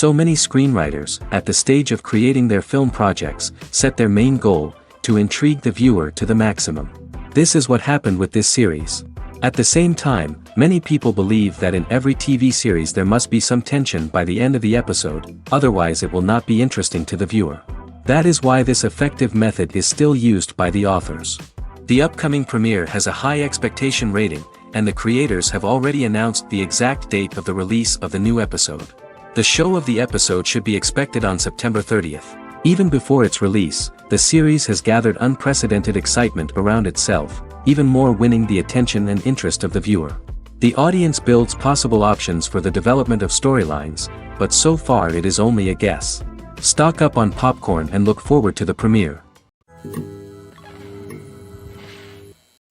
So many screenwriters, at the stage of creating their film projects, set their main goal, to intrigue the viewer to the maximum. This is what happened with this series. At the same time, many people believe that in every TV series there must be some tension by the end of the episode, otherwise it will not be interesting to the viewer. That is why this effective method is still used by the authors. The upcoming premiere has a high expectation rating, and the creators have already announced the exact date of the release of the new episode. The show of the episode should be expected on September 30th. Even before its release, the series has gathered unprecedented excitement around itself, even more winning the attention and interest of the viewer. The audience builds possible options for the development of storylines, but so far it is only a guess. Stock up on popcorn and look forward to the premiere.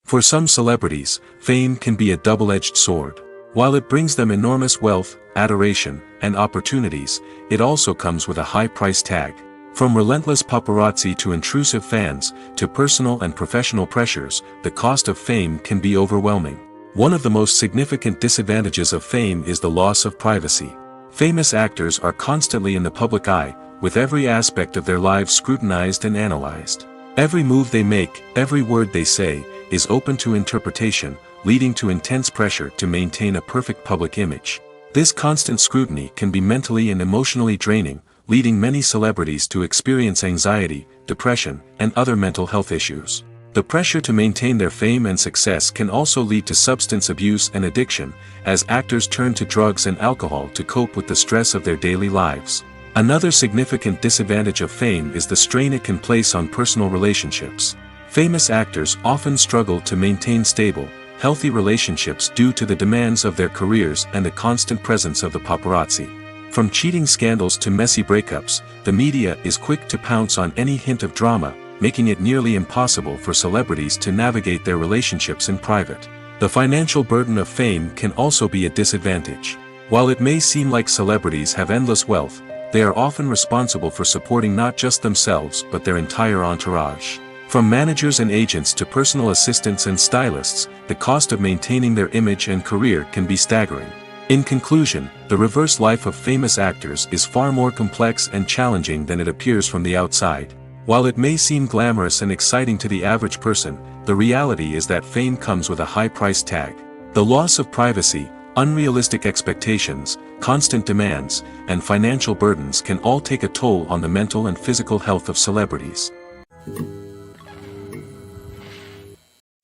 For some celebrities, fame can be a double-edged sword. While it brings them enormous wealth, adoration, and opportunities, it also comes with a high price tag. From relentless paparazzi to intrusive fans, to personal and professional pressures, the cost of fame can be overwhelming. One of the most significant disadvantages of fame is the loss of privacy. Famous actors are constantly in the public eye, with every aspect of their lives scrutinized and analyzed. Every move they make, every word they say, is open to interpretation, leading to intense pressure to maintain a perfect public image. This constant scrutiny can be mentally and emotionally draining, leading many celebrities to experience anxiety, depression, and other mental health issues. The pressure to maintain their fame and success can also lead to substance abuse and addiction, as actors turn to drugs and alcohol to cope with the stress of their daily lives. Another significant disadvantage of fame is the strain it can place on personal relationships. Famous actors often struggle to maintain stable, healthy relationships due to the demands of their careers and the constant presence of the paparazzi. From cheating scandals to messy breakups, the media is quick to pounce on any hint of drama, making it nearly impossible for celebrities to navigate their relationships in private. The financial burden of fame can also be a disadvantage. While it may seem like celebrities have endless wealth, they are often responsible for supporting not just themselves but their entire entourage. From managers and agents to personal assistants and stylists, the cost of maintaining their image and career can be staggering. In conclusion, the reverse life of famous actors is far more complex and challenging than it appears from the outside. While it may seem glamorous and exciting to the average person, the reality is that fame comes with a high price tag. The loss of privacy, unrealistic expectations, constant demands, and financial burdens can all take a toll on the mental and physical health of celebrities.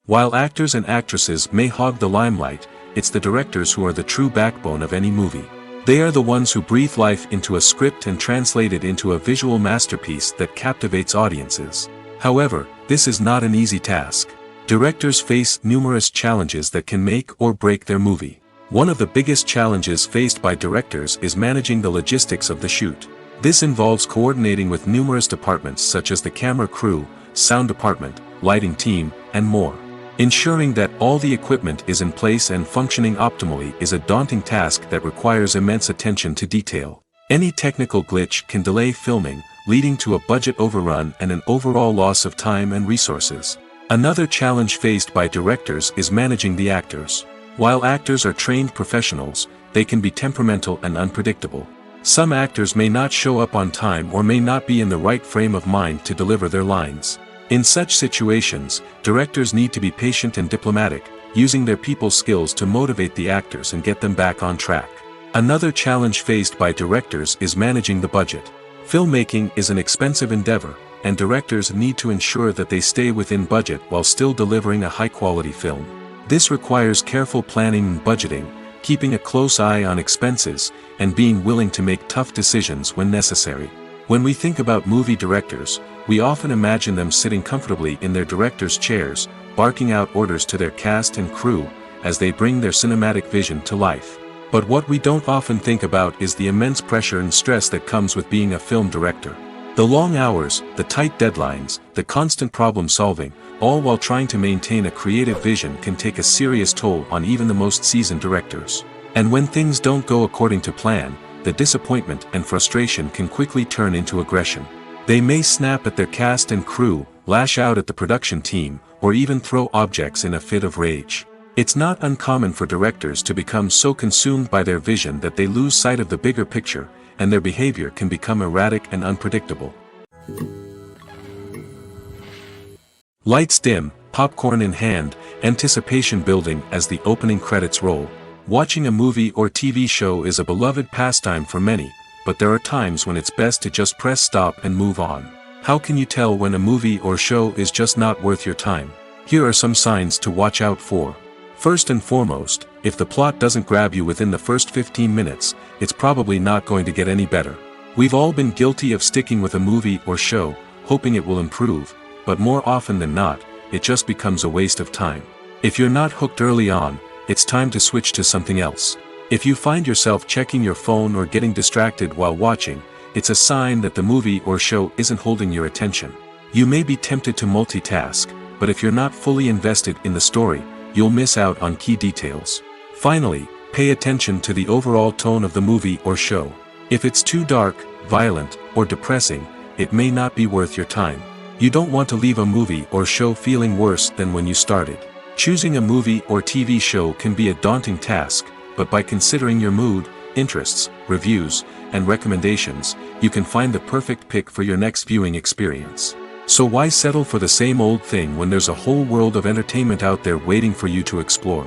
While actors and actresses may hog the limelight, it's the directors who are the true backbone of any movie. They are the ones who breathe life into a script and translate it into a visual masterpiece that captivates audiences. However, this is not an easy task. Directors face numerous challenges that can make or break their movie. One of the biggest challenges faced by directors is managing the logistics of the shoot. This involves coordinating with numerous departments such as the camera crew, sound department, lighting team, and more. Ensuring that all the equipment is in place and functioning optimally is a daunting task that requires immense attention to detail. Any technical glitch can delay filming, leading to a budget overrun and an overall loss of time and resources. Another challenge faced by directors is managing the actors. While actors are trained professionals, they can be temperamental and unpredictable. Some actors may not show up on time or may not be in the right frame of mind to deliver their lines. In such situations, directors need to be patient and diplomatic, using their people skills to motivate the actors and get them back on track. Another challenge faced by directors is managing the budget. Filmmaking is an expensive endeavor, and directors need to ensure that they stay within budget while still delivering a high-quality film. This requires careful planning and budgeting, keeping a close eye on expenses, and being willing to make tough decisions when necessary. When we think about movie directors, we often imagine them sitting comfortably in their director's chairs, barking out orders to their cast and crew, as they bring their cinematic vision to life. But what we don't often think about is the immense pressure and stress that comes with being a film director. The long hours, the tight deadlines, the constant problem solving, all while trying to maintain a creative vision can take a serious toll on even the most seasoned directors. And when things don't go according to plan, the disappointment and frustration can quickly turn into aggression. They may snap at their cast and crew, lash out at the production team, or even throw objects in a fit of rage. It's not uncommon for directors to become so consumed by their vision that they lose sight of the bigger picture, and their behavior can become erratic and unpredictable. Lights dim, popcorn in hand, anticipation building as the opening credits roll. Watching a movie or TV show is a beloved pastime for many, but there are times when it's best to just press stop and move on. How can you tell when a movie or show is just not worth your time? Here are some signs to watch out for. First and foremost, if the plot doesn't grab you within the first 15 minutes, it's probably not going to get any better. We've all been guilty of sticking with a movie or show, hoping it will improve, but more often than not, it just becomes a waste of time. If you're not hooked early on, it's time to switch to something else. If you find yourself checking your phone or getting distracted while watching, it's a sign that the movie or show isn't holding your attention. You may be tempted to multitask, but if you're not fully invested in the story, you'll miss out on key details. Finally, pay attention to the overall tone of the movie or show. If it's too dark, violent, or depressing, it may not be worth your time. You don't want to leave a movie or show feeling worse than when you started. Choosing a movie or TV show can be a daunting task, but by considering your mood, interests, reviews, and recommendations, you can find the perfect pick for your next viewing experience. So why settle for the same old thing when there's a whole world of entertainment out there waiting for you to explore?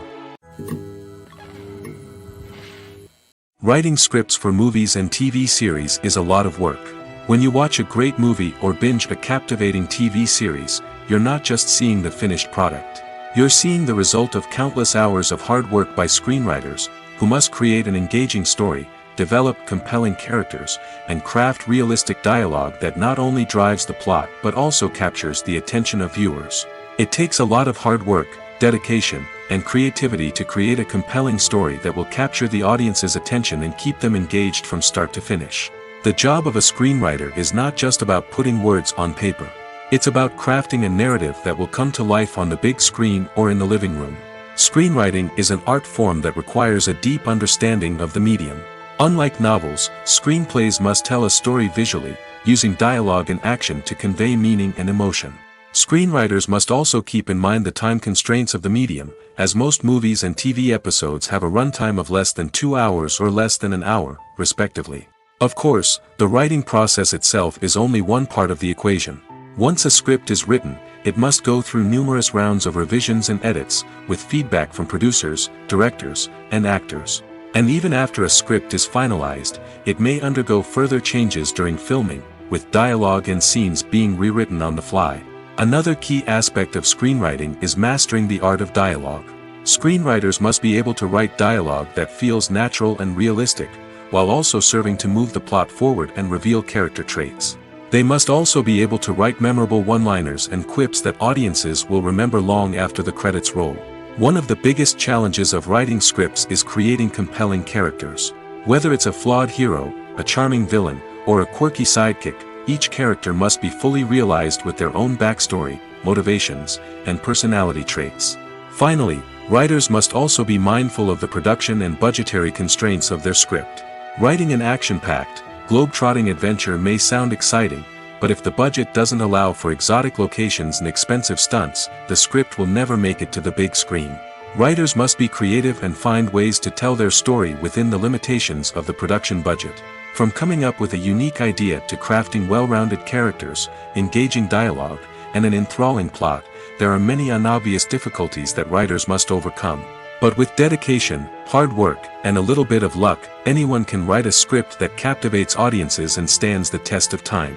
Writing scripts for movies and TV series is a lot of work. When you watch a great movie or binge a captivating TV series, you're not just seeing the finished product. You're seeing the result of countless hours of hard work by screenwriters, who must create an engaging story, develop compelling characters, and craft realistic dialogue that not only drives the plot but also captures the attention of viewers. It takes a lot of hard work, dedication, and creativity to create a compelling story that will capture the audience's attention and keep them engaged from start to finish. The job of a screenwriter is not just about putting words on paper. It's about crafting a narrative that will come to life on the big screen or in the living room. Screenwriting is an art form that requires a deep understanding of the medium. Unlike novels, screenplays must tell a story visually, using dialogue and action to convey meaning and emotion. Screenwriters must also keep in mind the time constraints of the medium, as most movies and TV episodes have a runtime of less than 2 hours or less than an hour, respectively. Of course, the writing process itself is only one part of the equation. Once a script is written, it must go through numerous rounds of revisions and edits, with feedback from producers, directors, and actors. And even after a script is finalized, it may undergo further changes during filming, with dialogue and scenes being rewritten on the fly. Another key aspect of screenwriting is mastering the art of dialogue. Screenwriters must be able to write dialogue that feels natural and realistic, while also serving to move the plot forward and reveal character traits. They must also be able to write memorable one-liners and quips that audiences will remember long after the credits roll. One of the biggest challenges of writing scripts is creating compelling characters. Whether it's a flawed hero, a charming villain, or a quirky sidekick, each character must be fully realized with their own backstory, motivations, and personality traits. Finally, writers must also be mindful of the production and budgetary constraints of their script. Writing an action-packed, globe-trotting adventure may sound exciting, but if the budget doesn't allow for exotic locations and expensive stunts, the script will never make it to the big screen. Writers must be creative and find ways to tell their story within the limitations of the production budget. From coming up with a unique idea to crafting well-rounded characters, engaging dialogue, and an enthralling plot, there are many unobvious difficulties that writers must overcome. But with dedication, hard work, and a little bit of luck, anyone can write a script that captivates audiences and stands the test of time.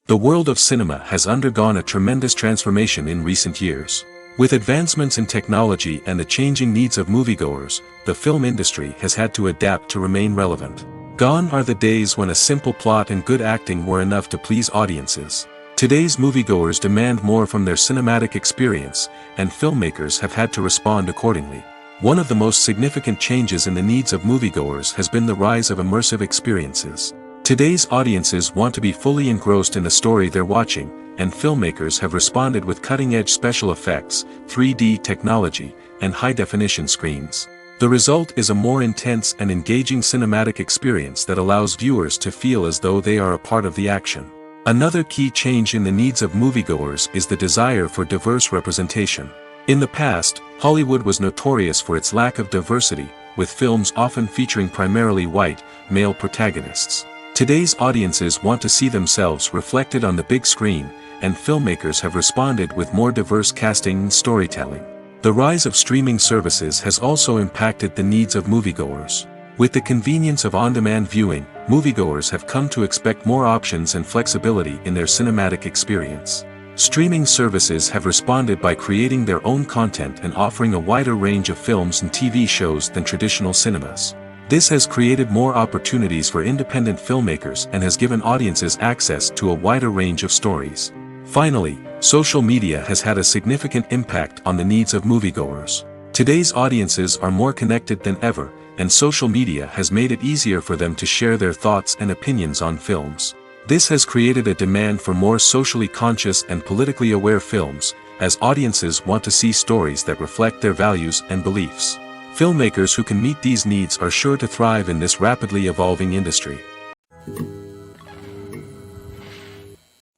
The world of cinema has undergone a tremendous transformation in recent years. With advancements in technology and the changing needs of moviegoers, the film industry has had to adapt to remain relevant. Gone are the days when a simple plot and good acting were enough to please audiences. Today's moviegoers demand more from their cinematic experience, and filmmakers have had to respond accordingly. One of the most significant changes in the needs of moviegoers has been the rise of immersive experiences. Today's audiences want to be fully engrossed in the story they're watching, and filmmakers have responded with cutting-edge special effects, 3D technology, and high-definition screens. The result is a more intense and engaging cinematic experience that allows viewers to feel as though they are a part of the action. Another key change in the needs of moviegoers is the desire for diverse representation. In the past, Hollywood was notorious for its lack of diversity, with films often featuring primarily white, male protagonists. Today's audiences want to see themselves reflected on the big screen, and filmmakers have responded with more diverse casting and storytelling. The rise of streaming services has also impacted the needs of moviegoers. With the convenience of on-demand viewing, moviegoers have come to expect more options and flexibility in their cinematic experience. Streaming services have responded by creating their own content and offering a wider range of films and TV shows than traditional cinemas. This has created more opportunities for independent filmmakers and has given audiences access to a wider range of stories. Finally, social media has had a significant impact on the needs of moviegoers. Today's audiences are more connected than ever, and social media has made it easier for them to share their thoughts and opinions on films. This has created a demand for more socially conscious and politically aware films, as audiences want to see stories that reflect their values and beliefs. Filmmakers who can meet these needs are sure to thrive in this rapidly evolving industry.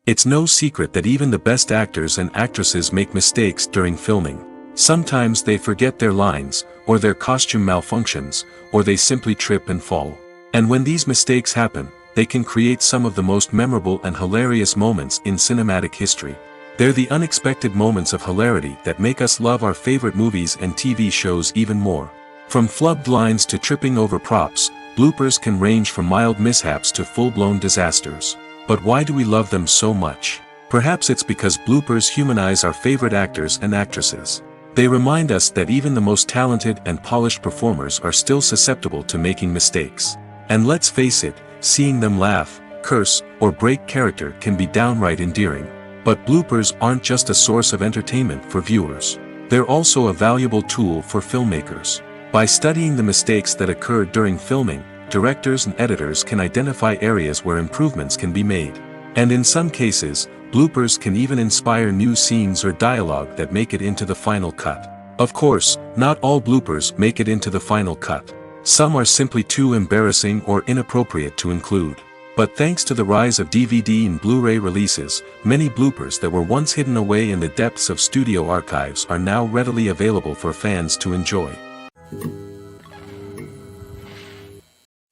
It's no secret that even the best actors and actresses make mistakes during filming. Sometimes they forget their lines, or their costume malfunctions, or they simply trip and fall. And when these mistakes happen, they can create some of the most memorable and hilarious moments in cinematic history. They're the unexpected moments of hilarity that make us love our favorite movies and TV shows even more. From flubbed lines to tripping over props, bloopers can range from mild mishaps to full-blown disasters. But why do we love them so much? Perhaps it's because bloopers humanize our favorite actors and actresses. They remind us that even the most talented and polished performers are still susceptible to making mistakes. And let's face it, seeing them laugh, curse, or break character can be downright endearing. But bloopers aren't just a source of entertainment for viewers. They're also a valuable tool for filmmakers. By studying the mistakes that occurred during filming, directors and editors can identify areas where improvements can be made. And in some cases, bloopers can even inspire new scenes or dialogue that make it into the final cut. Of course, not all bloopers make it into the final cut. Some are simply too embarrassing or inappropriate to include. But thanks to the rise of DVD and Blu-ray releases, many bloopers that were once hidden away in the depths of studio archives are now readily available for fans to enjoy.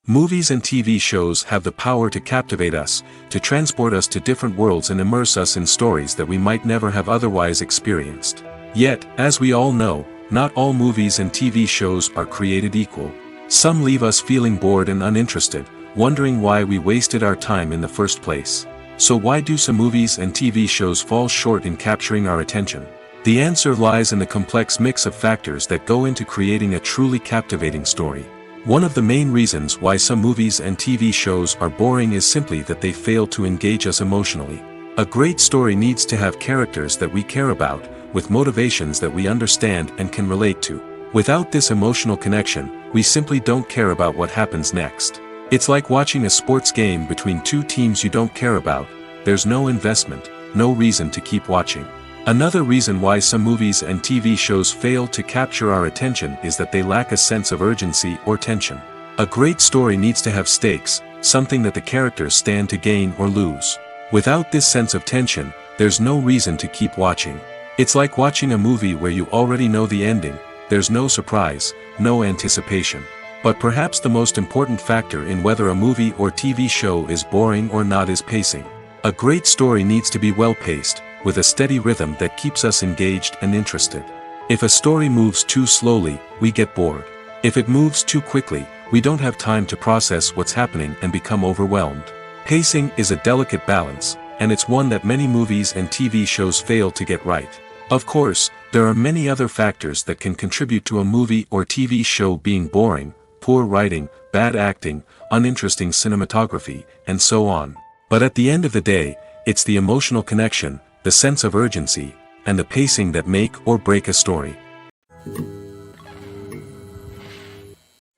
Movies and TV shows have the power to captivate us, to transport us to different worlds and immerse us in stories that we might never have otherwise experienced. Yet, as we all know, not all movies and TV shows are created equal. Some leave us feeling bored and uninterested, wondering why we wasted our time in the first place. So why do some movies and TV shows fall short in capturing our attention? The answer lies in the complex mix of factors that go into creating a truly captivating story. One of the main reasons why some movies and TV shows are boring is simply that they fail to engage us emotionally. A great story needs to have characters that we care about, with motivations that we understand and can relate to. Without this emotional connection, we simply don't care about what happens next. It's like watching a sports game between two teams you don't care about. There's no investment, no reason to keep watching. Another reason why some movies and TV shows fail to capture our attention is that they lack a sense of urgency or tension. A great story needs to have stakes, something that the characters stand to gain or lose. Without this sense of tension, there's no reason to keep watching. It's like watching a movie where you already know the ending. There's no surprise, no anticipation. But perhaps the most important factor in whether a movie or TV show is boring or not is pacing. A great story needs to be well-paced, with a steady rhythm that keeps us engaged and interested. If a story moves too slowly, we get bored. If it moves too quickly, we don't have time to process what's happening and become overwhelmed. Pacing is a delicate balance, and it's one that many movies and TV shows fail to get right. Of course, there are many other factors that can contribute to a movie or TV show being boring: poor writing, bad acting, uninteresting cinematography, and so on. But at the end of the day, it's the emotional connection, the sense of urgency, and the pacing that make or break a story.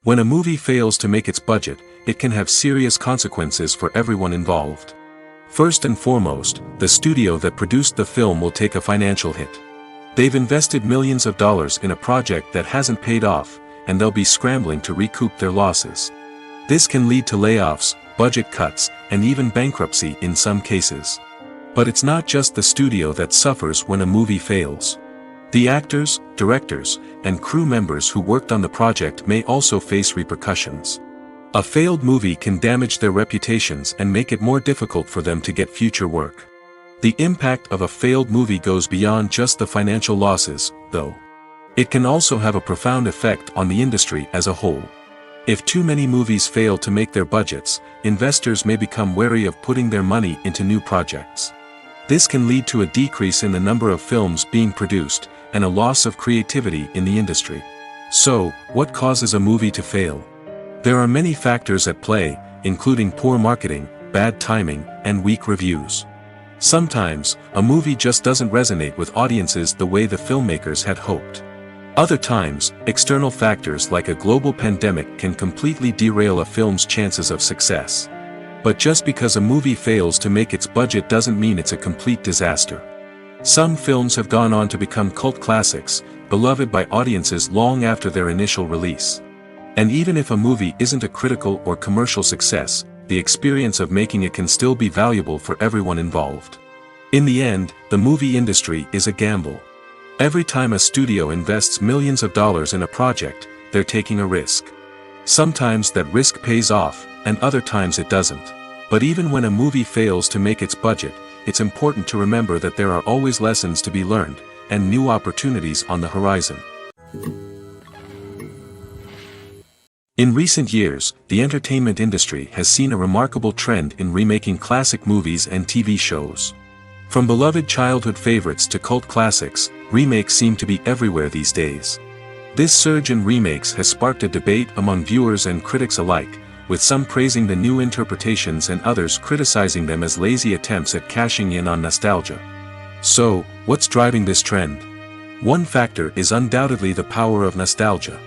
When a movie fails to make its budget, it can have serious consequences for everyone involved. First and foremost, the studio that produced the film will take a financial hit. They've invested millions of dollars in a project that hasn't paid off, and they'll be scrambling to recoup their losses. This can lead to layoffs, budget cuts, and even bankruptcy in some cases. But it's not just the studio that suffers when a movie fails. The actors, directors, and crew members who worked on the project may also face repercussions. A failed movie can damage their reputations and make it more difficult for them to get future work. The impact of a failed movie goes beyond just the financial losses, though. It can also have a profound effect on the industry as a whole. If too many movies fail to make their budgets, investors may become wary of putting their money into new projects. This can lead to a decrease in the number of films being produced, and a loss of creativity in the industry. So, what causes a movie to fail? There are many factors at play, including poor marketing, bad timing, and weak reviews. Sometimes, a movie just doesn't resonate with audiences the way the filmmakers had hoped. Other times, external factors like a global pandemic can completely derail a film's chances of success. But just because a movie fails to make its budget doesn't mean it's a complete disaster. Some films have gone on to become cult classics, beloved by audiences long after their initial release. And even if a movie isn't a critical or commercial success, the experience of making it can still be valuable for everyone involved. In the end, the movie industry is a gamble. Every time a studio invests millions of dollars in a project, they're taking a risk. Sometimes that risk pays off, and other times it doesn't. But even when a movie fails to make its budget, it's important to remember that there are always lessons to be learned, and new opportunities on the horizon. In recent years, the entertainment industry has seen a remarkable trend in remaking classic movies and TV shows. From beloved childhood favorites to cult classics, remakes seem to be everywhere these days. This surge in remakes has sparked a debate among viewers and critics alike, with some praising the new interpretations and others criticizing them as lazy attempts at cashing in on nostalgia. So, what's driving this trend? One factor is undoubtedly the power of nostalgia.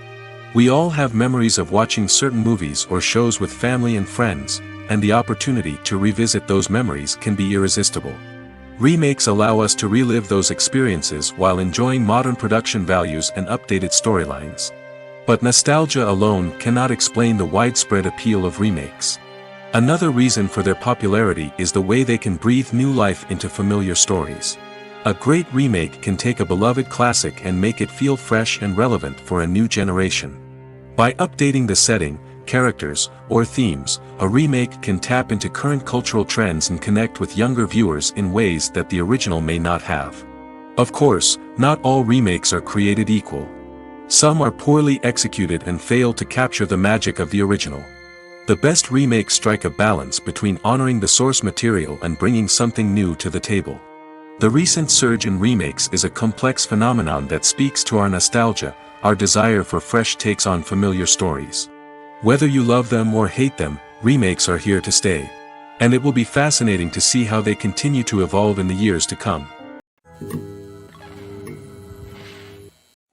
We all have memories of watching certain movies or shows with family and friends, and the opportunity to revisit those memories can be irresistible. Remakes allow us to relive those experiences while enjoying modern production values and updated storylines. But nostalgia alone cannot explain the widespread appeal of remakes. Another reason for their popularity is the way they can breathe new life into familiar stories. A great remake can take a beloved classic and make it feel fresh and relevant for a new generation. By updating the setting, characters, or themes, a remake can tap into current cultural trends and connect with younger viewers in ways that the original may not have. Of course, not all remakes are created equal. Some are poorly executed and fail to capture the magic of the original. The best remakes strike a balance between honoring the source material and bringing something new to the table. The recent surge in remakes is a complex phenomenon that speaks to our nostalgia, our desire for fresh takes on familiar stories. Whether you love them or hate them, remakes are here to stay. And it will be fascinating to see how they continue to evolve in the years to come.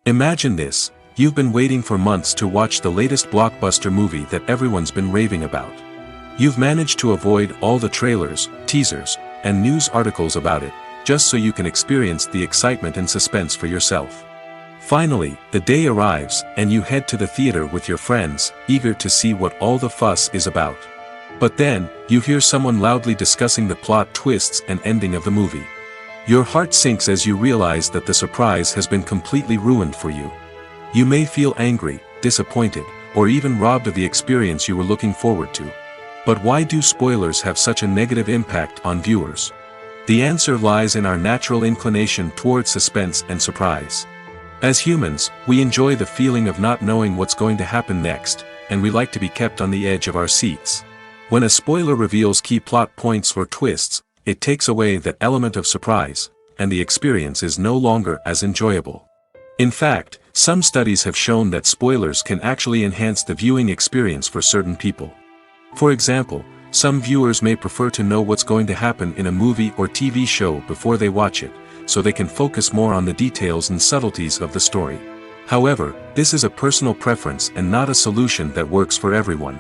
Imagine this: you've been waiting for months to watch the latest blockbuster movie that everyone's been raving about. You've managed to avoid all the trailers, teasers, and news articles about it, just so you can experience the excitement and suspense for yourself. Finally, the day arrives, and you head to the theater with your friends, eager to see what all the fuss is about. But then, you hear someone loudly discussing the plot twists and ending of the movie. Your heart sinks as you realize that the surprise has been completely ruined for you. You may feel angry, disappointed, or even robbed of the experience you were looking forward to. But why do spoilers have such a negative impact on viewers? The answer lies in our natural inclination toward suspense and surprise. As humans, we enjoy the feeling of not knowing what's going to happen next, and we like to be kept on the edge of our seats. When a spoiler reveals key plot points or twists, it takes away that element of surprise, and the experience is no longer as enjoyable. In fact, some studies have shown that spoilers can actually enhance the viewing experience for certain people. For example, some viewers may prefer to know what's going to happen in a movie or TV show before they watch it, so they can focus more on the details and subtleties of the story. However, this is a personal preference and not a solution that works for everyone.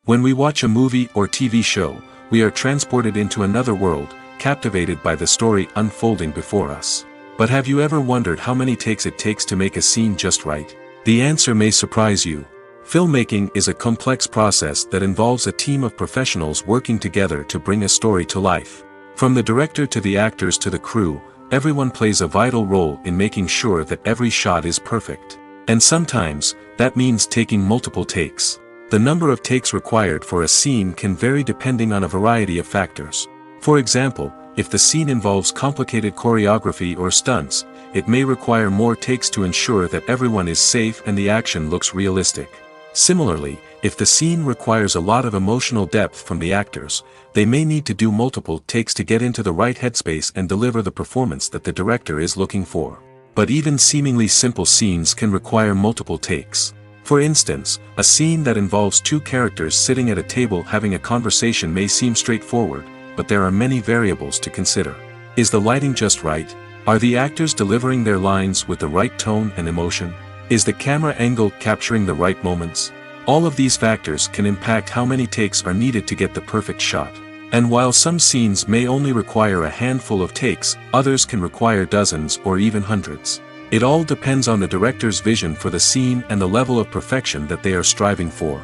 When we watch a movie or TV show, we are transported into another world, captivated by the story unfolding before us. But have you ever wondered how many takes it takes to make a scene just right? The answer may surprise you. Filmmaking is a complex process that involves a team of professionals working together to bring a story to life. From the director to the actors to the crew, everyone plays a vital role in making sure that every shot is perfect. And sometimes, that means taking multiple takes. The number of takes required for a scene can vary depending on a variety of factors. For example, if the scene involves complicated choreography or stunts, it may require more takes to ensure that everyone is safe and the action looks realistic. Similarly, if the scene requires a lot of emotional depth from the actors, they may need to do multiple takes to get into the right headspace and deliver the performance that the director is looking for. But even seemingly simple scenes can require multiple takes. For instance, a scene that involves two characters sitting at a table having a conversation may seem straightforward, but there are many variables to consider. Is the lighting just right? Are the actors delivering their lines with the right tone and emotion? Is the camera angle capturing the right moments? All of these factors can impact how many takes are needed to get the perfect shot. And while some scenes may only require a handful of takes, others can require dozens or even hundreds. It all depends on the director's vision for the scene and the level of perfection that they are striving for.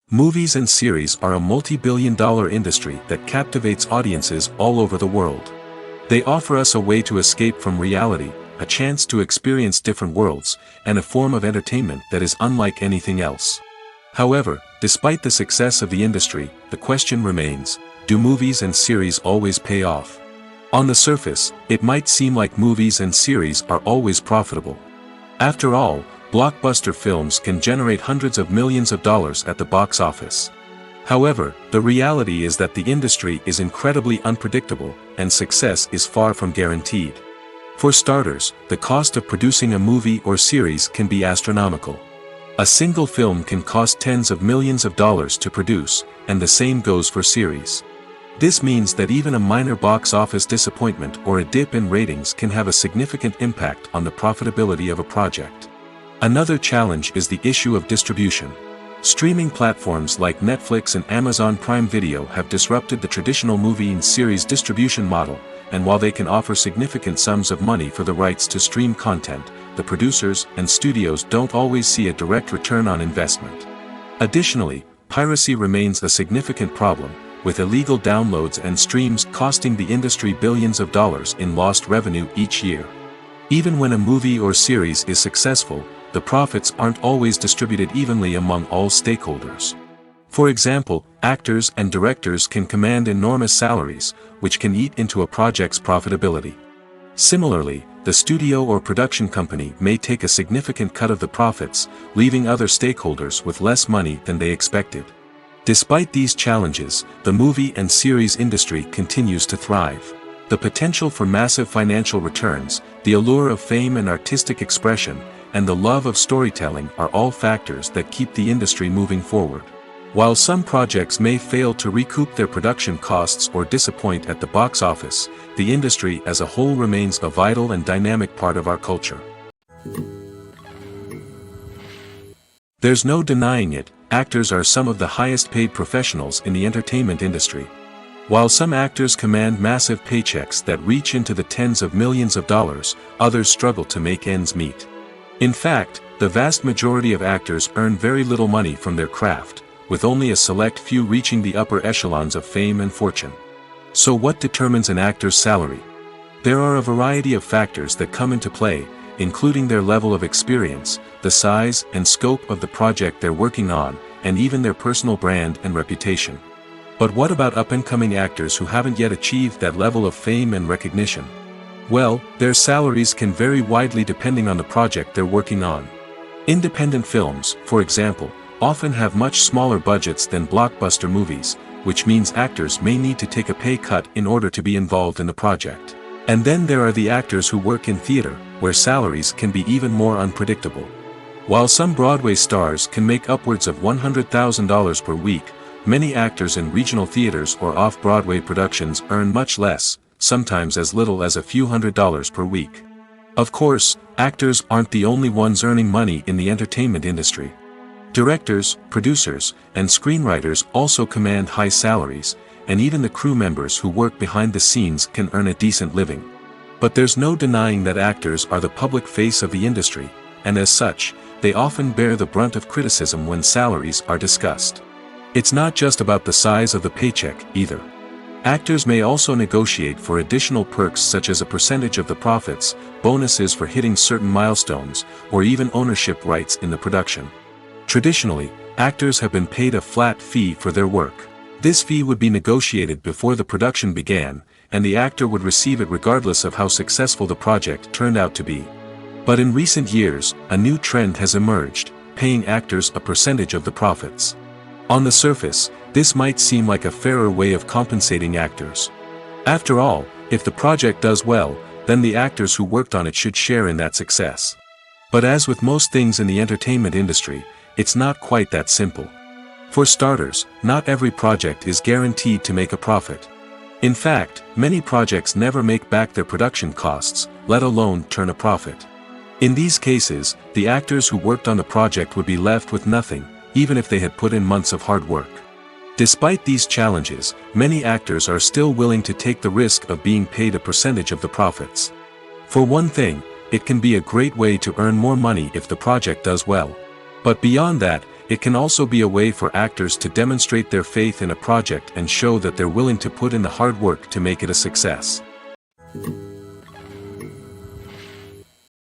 Movies and series are a multi-billion-dollar industry that captivates audiences all over the world. They offer us a way to escape from reality, a chance to experience different worlds, and a form of entertainment that is unlike anything else. However, despite the success of the industry, the question remains, do movies and series always pay off? On the surface, it might seem like movies and series are always profitable. After all, blockbuster films can generate hundreds of millions of dollars at the box office. However, the reality is that the industry is incredibly unpredictable, and success is far from guaranteed. For starters, the cost of producing a movie or series can be astronomical. A single film can cost tens of millions of dollars to produce, and the same goes for series. This means that even a minor box office disappointment or a dip in ratings can have a significant impact on the profitability of a project. Another challenge is the issue of distribution. Streaming platforms like Netflix and Amazon Prime Video have disrupted the traditional movie and series distribution model, and while they can offer significant sums of money for the rights to stream content, the producers and studios don't always see a direct return on investment. Additionally, piracy remains a significant problem, with illegal downloads and streams costing the industry billions of dollars in lost revenue each year. Even when a movie or series is successful, the profits aren't always distributed evenly among all stakeholders. For example, actors and directors can command enormous salaries, which can eat into a project's profitability. Similarly, the studio or production company may take a significant cut of the profits, leaving other stakeholders with less money than they expected. Despite these challenges, the movie and series industry continues to thrive. The potential for massive financial returns, the allure of fame and artistic expression, and the love of storytelling are all factors that keep the industry moving forward. While some projects may fail to recoup their production costs or disappoint at the box office, the industry as a whole remains a vital and dynamic part of our culture. There's no denying it, actors are some of the highest paid professionals in the entertainment industry. While some actors command massive paychecks that reach into the tens of millions of dollars, others struggle to make ends meet. In fact, the vast majority of actors earn very little money from their craft, with only a select few reaching the upper echelons of fame and fortune. So what determines an actor's salary? There are a variety of factors that come into play, including their level of experience, the size and scope of the project they're working on, and even their personal brand and reputation. But what about up-and-coming actors who haven't yet achieved that level of fame and recognition? Well, their salaries can vary widely depending on the project they're working on. Independent films, for example, often have much smaller budgets than blockbuster movies, which means actors may need to take a pay cut in order to be involved in the project. And then there are the actors who work in theater, where salaries can be even more unpredictable. While some Broadway stars can make upwards of $100,000 per week, many actors in regional theaters or off-Broadway productions earn much less, sometimes as little as a few $100s per week. Of course, actors aren't the only ones earning money in the entertainment industry. Directors, producers, and screenwriters also command high salaries, and even the crew members who work behind the scenes can earn a decent living. But there's no denying that actors are the public face of the industry, and as such, they often bear the brunt of criticism when salaries are discussed. It's not just about the size of the paycheck, either. Actors may also negotiate for additional perks such as a percentage of the profits, bonuses for hitting certain milestones, or even ownership rights in the production. Traditionally, actors have been paid a flat fee for their work. This fee would be negotiated before the production began, and the actor would receive it regardless of how successful the project turned out to be. But in recent years, a new trend has emerged, paying actors a percentage of the profits. On the surface, this might seem like a fairer way of compensating actors. After all, if the project does well, then the actors who worked on it should share in that success. But as with most things in the entertainment industry, it's not quite that simple. For starters, not every project is guaranteed to make a profit. In fact, many projects never make back their production costs, let alone turn a profit. In these cases, the actors who worked on the project would be left with nothing, even if they had put in months of hard work. Despite these challenges, many actors are still willing to take the risk of being paid a percentage of the profits. For one thing, it can be a great way to earn more money if the project does well. But beyond that, it can also be a way for actors to demonstrate their faith in a project and show that they're willing to put in the hard work to make it a success.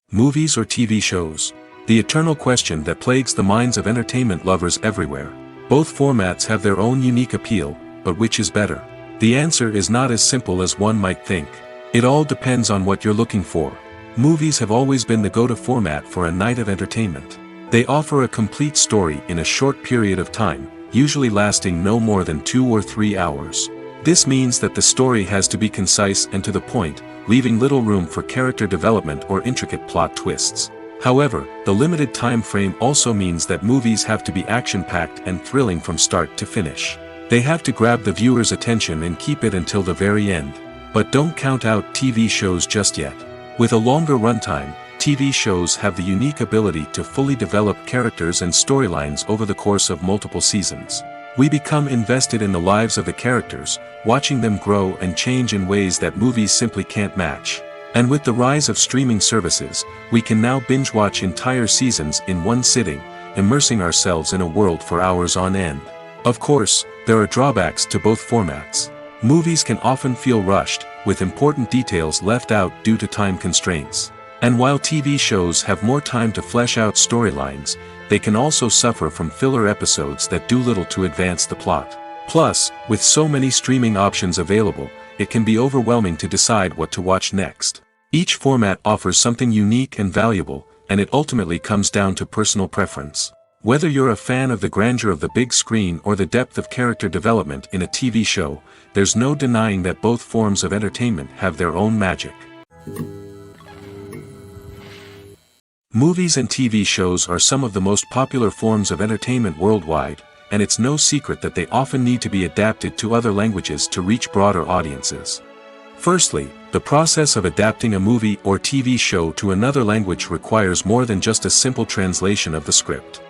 Movies or TV shows? The eternal question that plagues the minds of entertainment lovers everywhere. Both formats have their own unique appeal, but which is better? The answer is not as simple as one might think. It all depends on what you're looking for. Movies have always been the go-to format for a night of entertainment. They offer a complete story in a short period of time, usually lasting no more than 2 or 3 hours. This means that the story has to be concise and to the point, leaving little room for character development or intricate plot twists. However, the limited time frame also means that movies have to be action-packed and thrilling from start to finish. They have to grab the viewer's attention and keep it until the very end. But don't count out TV shows just yet. With a longer runtime, TV shows have the unique ability to fully develop characters and storylines over the course of multiple seasons. We become invested in the lives of the characters, watching them grow and change in ways that movies simply can't match. And with the rise of streaming services, we can now binge-watch entire seasons in one sitting, immersing ourselves in a world for hours on end. Of course, there are drawbacks to both formats. Movies can often feel rushed, with important details left out due to time constraints. And while TV shows have more time to flesh out storylines, they can also suffer from filler episodes that do little to advance the plot. Plus, with so many streaming options available, it can be overwhelming to decide what to watch next. Each format offers something unique and valuable, and it ultimately comes down to personal preference. Whether you're a fan of the grandeur of the big screen or the depth of character development in a TV show, there's no denying that both forms of entertainment have their own magic. Movies and TV shows are some of the most popular forms of entertainment worldwide, and it's no secret that they often need to be adapted to other languages to reach broader audiences. Firstly, the process of adapting a movie or TV show to another language requires more than just a simple translation of the script.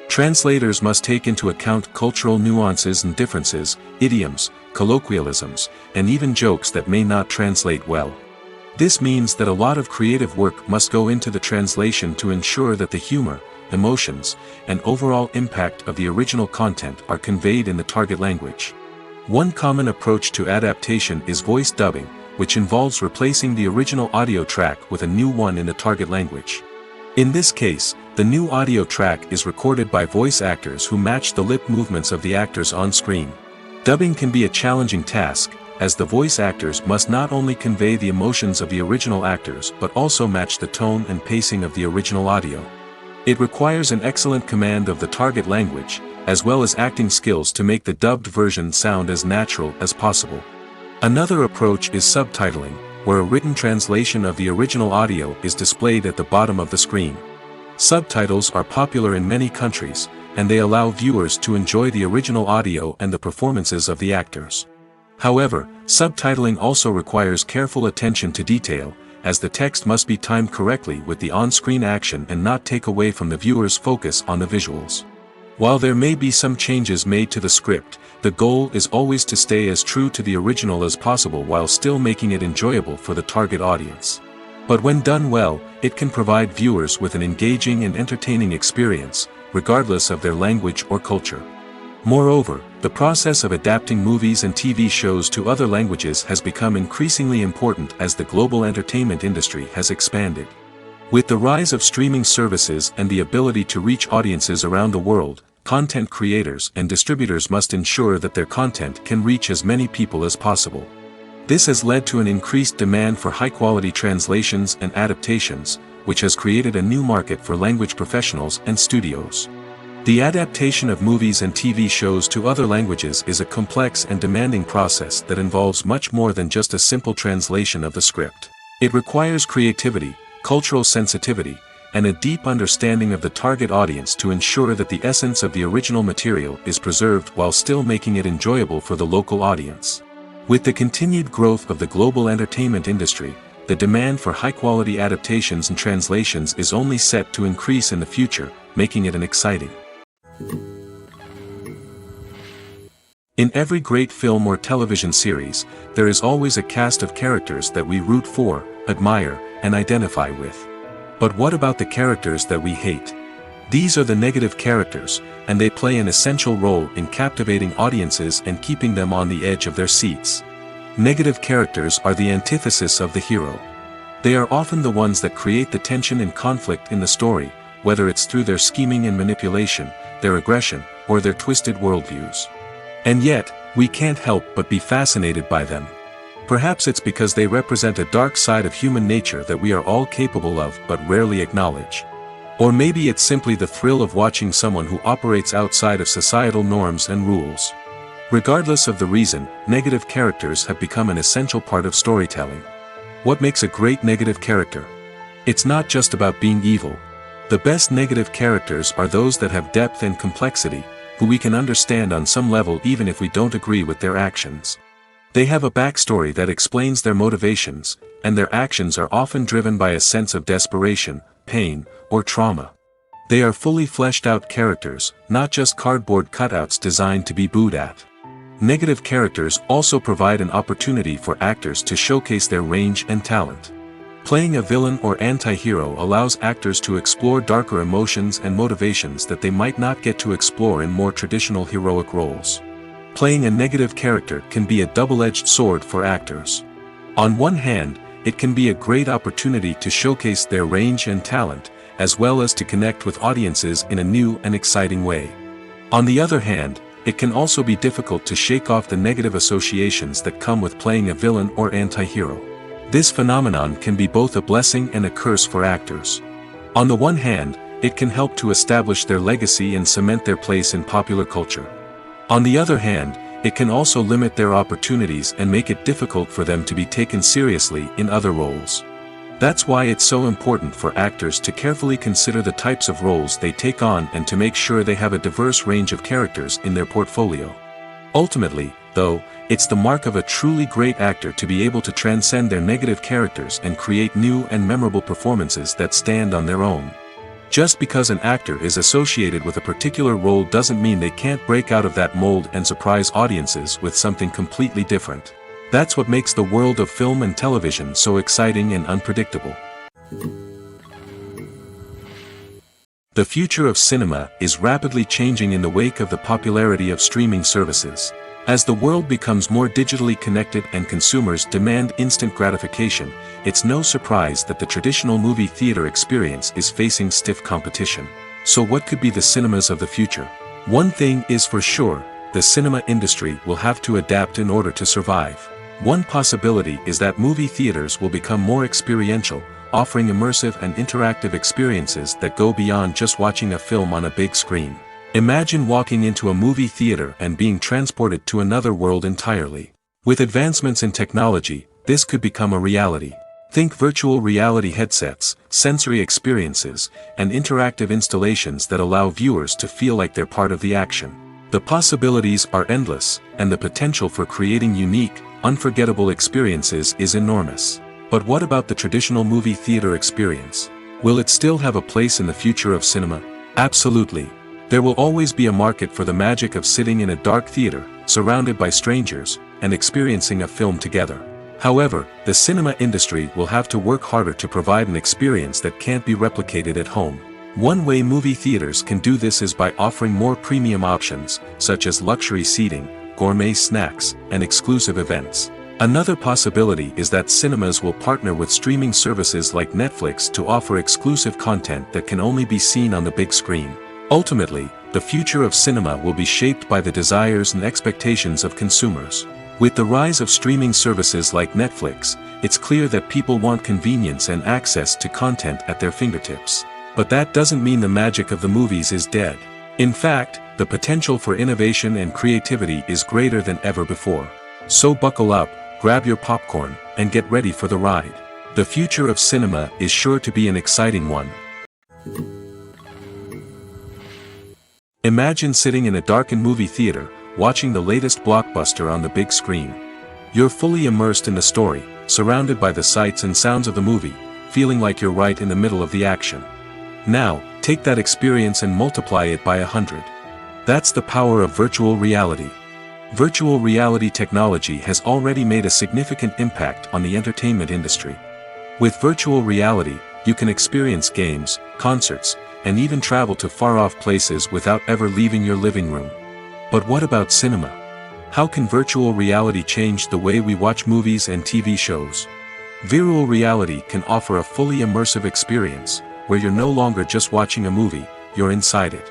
Translators must take into account cultural nuances and differences, idioms, colloquialisms, and even jokes that may not translate well. This means that a lot of creative work must go into the translation to ensure that the humor, emotions, and overall impact of the original content are conveyed in the target language. One common approach to adaptation is voice dubbing, which involves replacing the original audio track with a new one in the target language. In this case, the new audio track is recorded by voice actors who match the lip movements of the actors on screen. Dubbing can be a challenging task, as the voice actors must not only convey the emotions of the original actors but also match the tone and pacing of the original audio. It requires an excellent command of the target language, as well as acting skills to make the dubbed version sound as natural as possible. Another approach is subtitling, where a written translation of the original audio is displayed at the bottom of the screen. Subtitles are popular in many countries, and they allow viewers to enjoy the original audio and the performances of the actors. However, subtitling also requires careful attention to detail, as the text must be timed correctly with the on-screen action and not take away from the viewer's focus on the visuals. While there may be some changes made to the script, the goal is always to stay as true to the original as possible while still making it enjoyable for the target audience. But when done well, it can provide viewers with an engaging and entertaining experience, regardless of their language or culture. Moreover, the process of adapting movies and TV shows to other languages has become increasingly important as the global entertainment industry has expanded. With the rise of streaming services and the ability to reach audiences around the world, content creators and distributors must ensure that their content can reach as many people as possible. This has led to an increased demand for high-quality translations and adaptations, which has created a new market for language professionals and studios. The adaptation of movies and TV shows to other languages is a complex and demanding process that involves much more than just a simple translation of the script. It requires creativity, cultural sensitivity, and a deep understanding of the target audience to ensure that the essence of the original material is preserved while still making it enjoyable for the local audience. With the continued growth of the global entertainment industry, the demand for high-quality adaptations and translations is only set to increase in the future, making it an exciting. In every great film or television series, there is always a cast of characters that we root for, admire, and identify with. But what about the characters that we hate? These are the negative characters, and they play an essential role in captivating audiences and keeping them on the edge of their seats. Negative characters are the antithesis of the hero. They are often the ones that create the tension and conflict in the story, whether it's through their scheming and manipulation, their aggression, or their twisted worldviews. And yet, we can't help but be fascinated by them. Perhaps it's because they represent a dark side of human nature that we are all capable of but rarely acknowledge. Or maybe it's simply the thrill of watching someone who operates outside of societal norms and rules. Regardless of the reason, negative characters have become an essential part of storytelling. What makes a great negative character? It's not just about being evil. The best negative characters are those that have depth and complexity, who we can understand on some level even if we don't agree with their actions. They have a backstory that explains their motivations, and their actions are often driven by a sense of desperation, pain, or trauma. They are fully fleshed out characters, not just cardboard cutouts designed to be booed at. Negative characters also provide an opportunity for actors to showcase their range and talent. Playing a villain or anti-hero allows actors to explore darker emotions and motivations that they might not get to explore in more traditional heroic roles. Playing a negative character can be a double-edged sword for actors. On one hand, it can be a great opportunity to showcase their range and talent, as well as to connect with audiences in a new and exciting way. On the other hand, it can also be difficult to shake off the negative associations that come with playing a villain or anti-hero. This phenomenon can be both a blessing and a curse for actors. On the one hand, it can help to establish their legacy and cement their place in popular culture. On the other hand, it can also limit their opportunities and make it difficult for them to be taken seriously in other roles. That's why it's so important for actors to carefully consider the types of roles they take on and to make sure they have a diverse range of characters in their portfolio. Ultimately, though, it's the mark of a truly great actor to be able to transcend their negative characters and create new and memorable performances that stand on their own. Just because an actor is associated with a particular role doesn't mean they can't break out of that mold and surprise audiences with something completely different. That's what makes the world of film and television so exciting and unpredictable. The future of cinema is rapidly changing in the wake of the popularity of streaming services. As the world becomes more digitally connected and consumers demand instant gratification, it's no surprise that the traditional movie theater experience is facing stiff competition. So what could be the cinemas of the future? One thing is for sure, the cinema industry will have to adapt in order to survive. One possibility is that movie theaters will become more experiential, offering immersive and interactive experiences that go beyond just watching a film on a big screen. Imagine walking into a movie theater and being transported to another world entirely. With advancements in technology, this could become a reality. Think virtual reality headsets, sensory experiences, and interactive installations that allow viewers to feel like they're part of the action. The possibilities are endless, and the potential for creating unique, unforgettable experiences is enormous. But what about the traditional movie theater experience? Will it still have a place in the future of cinema? Absolutely. There will always be a market for the magic of sitting in a dark theater, surrounded by strangers, and experiencing a film together. However, the cinema industry will have to work harder to provide an experience that can't be replicated at home. One way movie theaters can do this is by offering more premium options, such as luxury seating, gourmet snacks, and exclusive events. Another possibility is that cinemas will partner with streaming services like Netflix to offer exclusive content that can only be seen on the big screen. Ultimately, the future of cinema will be shaped by the desires and expectations of consumers. With the rise of streaming services like Netflix, it's clear that people want convenience and access to content at their fingertips. But that doesn't mean the magic of the movies is dead. In fact, the potential for innovation and creativity is greater than ever before. So buckle up, grab your popcorn, and get ready for the ride. The future of cinema is sure to be an exciting one. Imagine sitting in a darkened movie theater, watching the latest blockbuster on the big screen. You're fully immersed in the story, surrounded by the sights and sounds of the movie, feeling like you're right in the middle of the action. Now, take that experience and multiply it by 100. That's the power of virtual reality. Virtual reality technology has already made a significant impact on the entertainment industry. With virtual reality, you can experience games, concerts, and even travel to far-off places without ever leaving your living room. But what about cinema? How can virtual reality change the way we watch movies and TV shows? Virtual reality can offer a fully immersive experience, where you're no longer just watching a movie, you're inside it.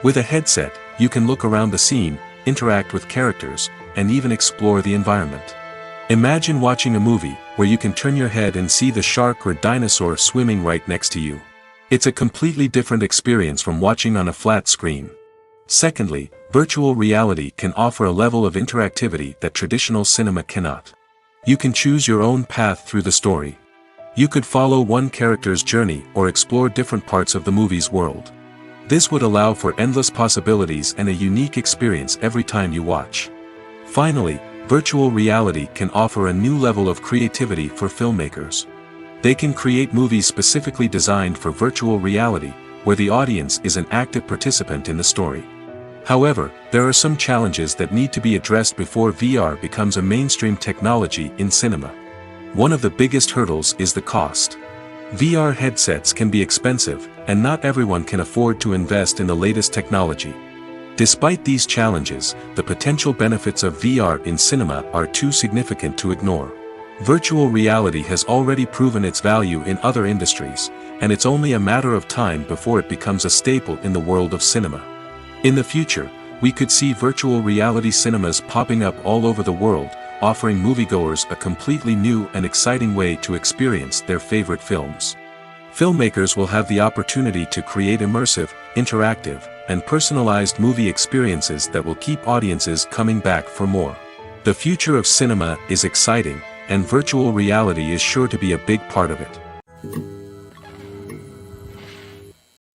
With a headset, you can look around the scene, interact with characters, and even explore the environment. Imagine watching a movie where you can turn your head and see the shark or dinosaur swimming right next to you. It's a completely different experience from watching on a flat screen. Secondly, virtual reality can offer a level of interactivity that traditional cinema cannot. You can choose your own path through the story. You could follow one character's journey or explore different parts of the movie's world. This would allow for endless possibilities and a unique experience every time you watch. Finally, virtual reality can offer a new level of creativity for filmmakers. They can create movies specifically designed for virtual reality, where the audience is an active participant in the story. However, there are some challenges that need to be addressed before VR becomes a mainstream technology in cinema. One of the biggest hurdles is the cost. VR headsets can be expensive, and not everyone can afford to invest in the latest technology. Despite these challenges, the potential benefits of VR in cinema are too significant to ignore. Virtual reality has already proven its value in other industries, and it's only a matter of time before it becomes a staple in the world of cinema. In the future, we could see virtual reality cinemas popping up all over the world, offering moviegoers a completely new and exciting way to experience their favorite films. Filmmakers will have the opportunity to create immersive, interactive, and personalized movie experiences that will keep audiences coming back for more. The future of cinema is exciting, and virtual reality is sure to be a big part of it.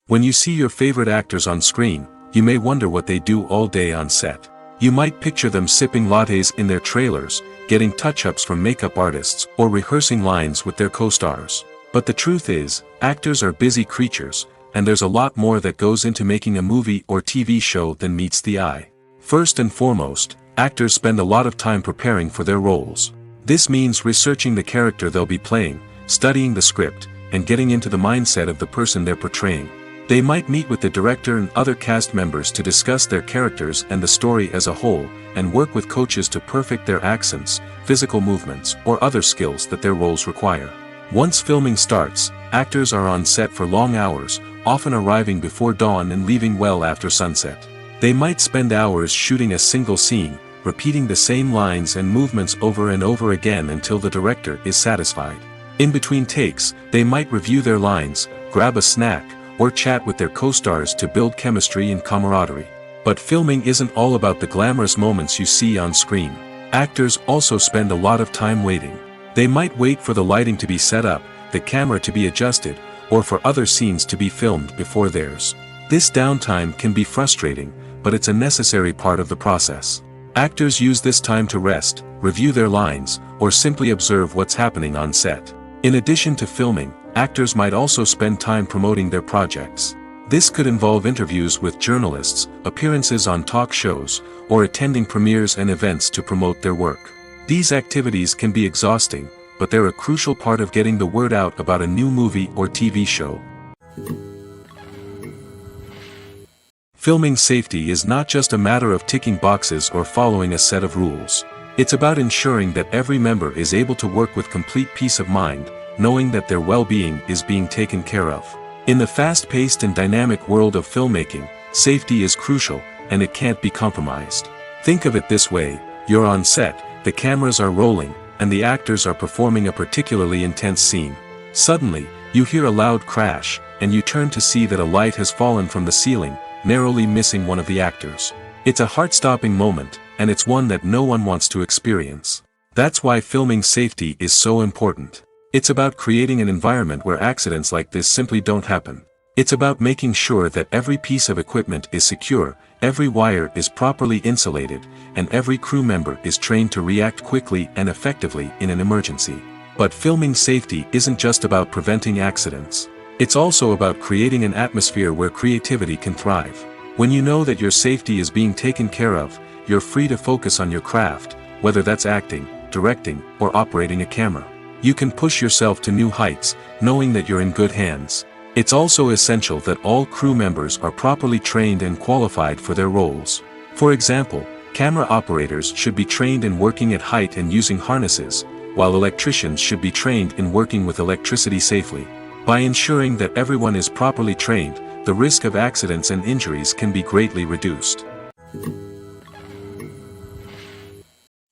When you see your favorite actors on screen, you may wonder what they do all day on set. You might picture them sipping lattes in their trailers, getting touch-ups from makeup artists, or rehearsing lines with their co-stars. But the truth is, actors are busy creatures, and there's a lot more that goes into making a movie or TV show than meets the eye. First and foremost, actors spend a lot of time preparing for their roles. This means researching the character they'll be playing, studying the script, and getting into the mindset of the person they're portraying. They might meet with the director and other cast members to discuss their characters and the story as a whole, and work with coaches to perfect their accents, physical movements, or other skills that their roles require. Once filming starts, actors are on set for long hours, often arriving before dawn and leaving well after sunset. They might spend hours shooting a single scene, repeating the same lines and movements over and over again until the director is satisfied. In between takes, they might review their lines, grab a snack, or chat with their co-stars to build chemistry and camaraderie. But filming isn't all about the glamorous moments you see on screen. Actors also spend a lot of time waiting. They might wait for the lighting to be set up, the camera to be adjusted, or for other scenes to be filmed before theirs. This downtime can be frustrating, but it's a necessary part of the process. Actors use this time to rest, review their lines, or simply observe what's happening on set. In addition to filming, actors might also spend time promoting their projects. This could involve interviews with journalists, appearances on talk shows, or attending premieres and events to promote their work. These activities can be exhausting, but they're a crucial part of getting the word out about a new movie or TV show. Filming safety is not just a matter of ticking boxes or following a set of rules. It's about ensuring that every member is able to work with complete peace of mind, knowing that their well-being is being taken care of. In the fast-paced and dynamic world of filmmaking, safety is crucial, and it can't be compromised. Think of it this way: you're on set, the cameras are rolling, and the actors are performing a particularly intense scene. Suddenly, you hear a loud crash, and you turn to see that a light has fallen from the ceiling, narrowly missing one of the actors. It's a heart-stopping moment, and it's one that no one wants to experience. That's why filming safety is so important. It's about creating an environment where accidents like this simply don't happen. It's about making sure that every piece of equipment is secure, every wire is properly insulated, and every crew member is trained to react quickly and effectively in an emergency. But filming safety isn't just about preventing accidents. It's also about creating an atmosphere where creativity can thrive. When you know that your safety is being taken care of, you're free to focus on your craft, whether that's acting, directing, or operating a camera. You can push yourself to new heights, knowing that you're in good hands. It's also essential that all crew members are properly trained and qualified for their roles. For example, camera operators should be trained in working at height and using harnesses, while electricians should be trained in working with electricity safely. By ensuring that everyone is properly trained, the risk of accidents and injuries can be greatly reduced.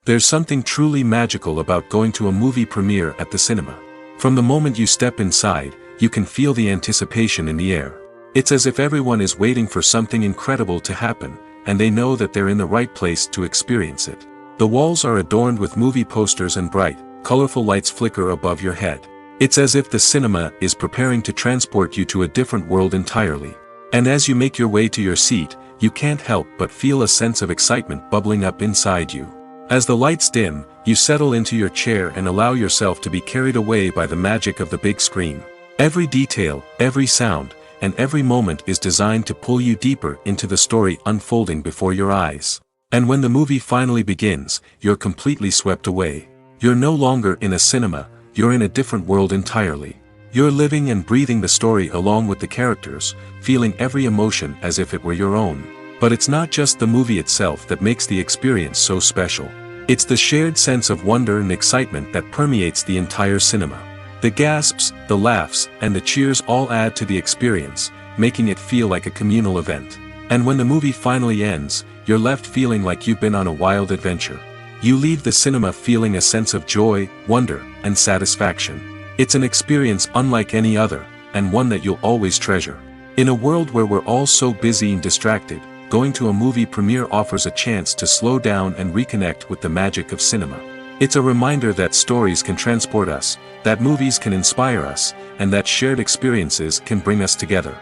There's something truly magical about going to a movie premiere at the cinema. From the moment you step inside, you can feel the anticipation in the air. It's as if everyone is waiting for something incredible to happen, and they know that they're in the right place to experience it. The walls are adorned with movie posters and bright, colorful lights flicker above your head. It's as if the cinema is preparing to transport you to a different world entirely. And as you make your way to your seat, you can't help but feel a sense of excitement bubbling up inside you. As the lights dim, you settle into your chair and allow yourself to be carried away by the magic of the big screen. Every detail, every sound, and every moment is designed to pull you deeper into the story unfolding before your eyes. And when the movie finally begins, you're completely swept away. You're no longer in a cinema, you're in a different world entirely. You're living and breathing the story along with the characters, feeling every emotion as if it were your own. But it's not just the movie itself that makes the experience so special. It's the shared sense of wonder and excitement that permeates the entire cinema. The gasps, the laughs, and the cheers all add to the experience, making it feel like a communal event. And when the movie finally ends, you're left feeling like you've been on a wild adventure. You leave the cinema feeling a sense of joy, wonder, and satisfaction. It's an experience unlike any other, and one that you'll always treasure. In a world where we're all so busy and distracted, going to a movie premiere offers a chance to slow down and reconnect with the magic of cinema. It's a reminder that stories can transport us, that movies can inspire us, and that shared experiences can bring us together.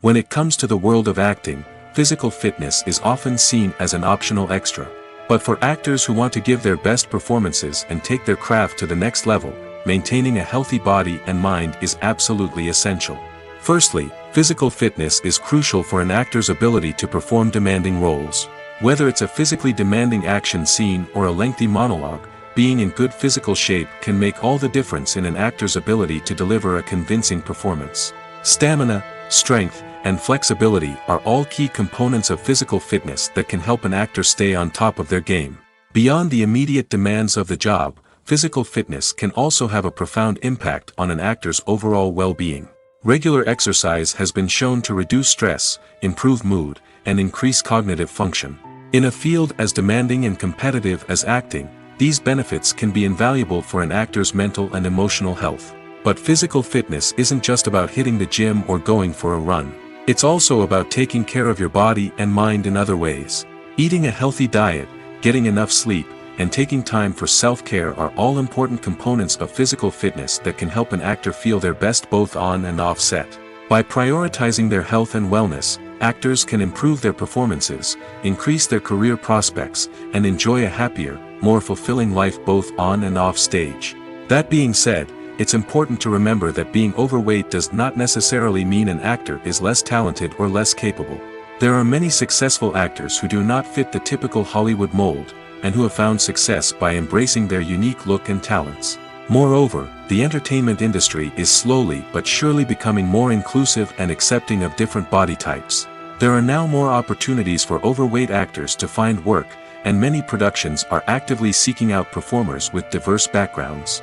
When it comes to the world of acting, physical fitness is often seen as an optional extra. But for actors who want to give their best performances and take their craft to the next level, maintaining a healthy body and mind is absolutely essential. Firstly, physical fitness is crucial for an actor's ability to perform demanding roles. Whether it's a physically demanding action scene or a lengthy monologue, being in good physical shape can make all the difference in an actor's ability to deliver a convincing performance. Stamina, strength, and flexibility are all key components of physical fitness that can help an actor stay on top of their game. Beyond the immediate demands of the job, physical fitness can also have a profound impact on an actor's overall well-being. Regular exercise has been shown to reduce stress, improve mood, and increase cognitive function. In a field as demanding and competitive as acting, these benefits can be invaluable for an actor's mental and emotional health. But physical fitness isn't just about hitting the gym or going for a run. It's also about taking care of your body and mind in other ways. Eating a healthy diet, getting enough sleep, and taking time for self-care are all important components of physical fitness that can help an actor feel their best both on and off set. By prioritizing their health and wellness, actors can improve their performances, increase their career prospects, and enjoy a happier, more fulfilling life both on and off stage. That being said, it's important to remember that being overweight does not necessarily mean an actor is less talented or less capable. There are many successful actors who do not fit the typical Hollywood mold, and who have found success by embracing their unique look and talents. Moreover, the entertainment industry is slowly but surely becoming more inclusive and accepting of different body types. There are now more opportunities for overweight actors to find work, and many productions are actively seeking out performers with diverse backgrounds.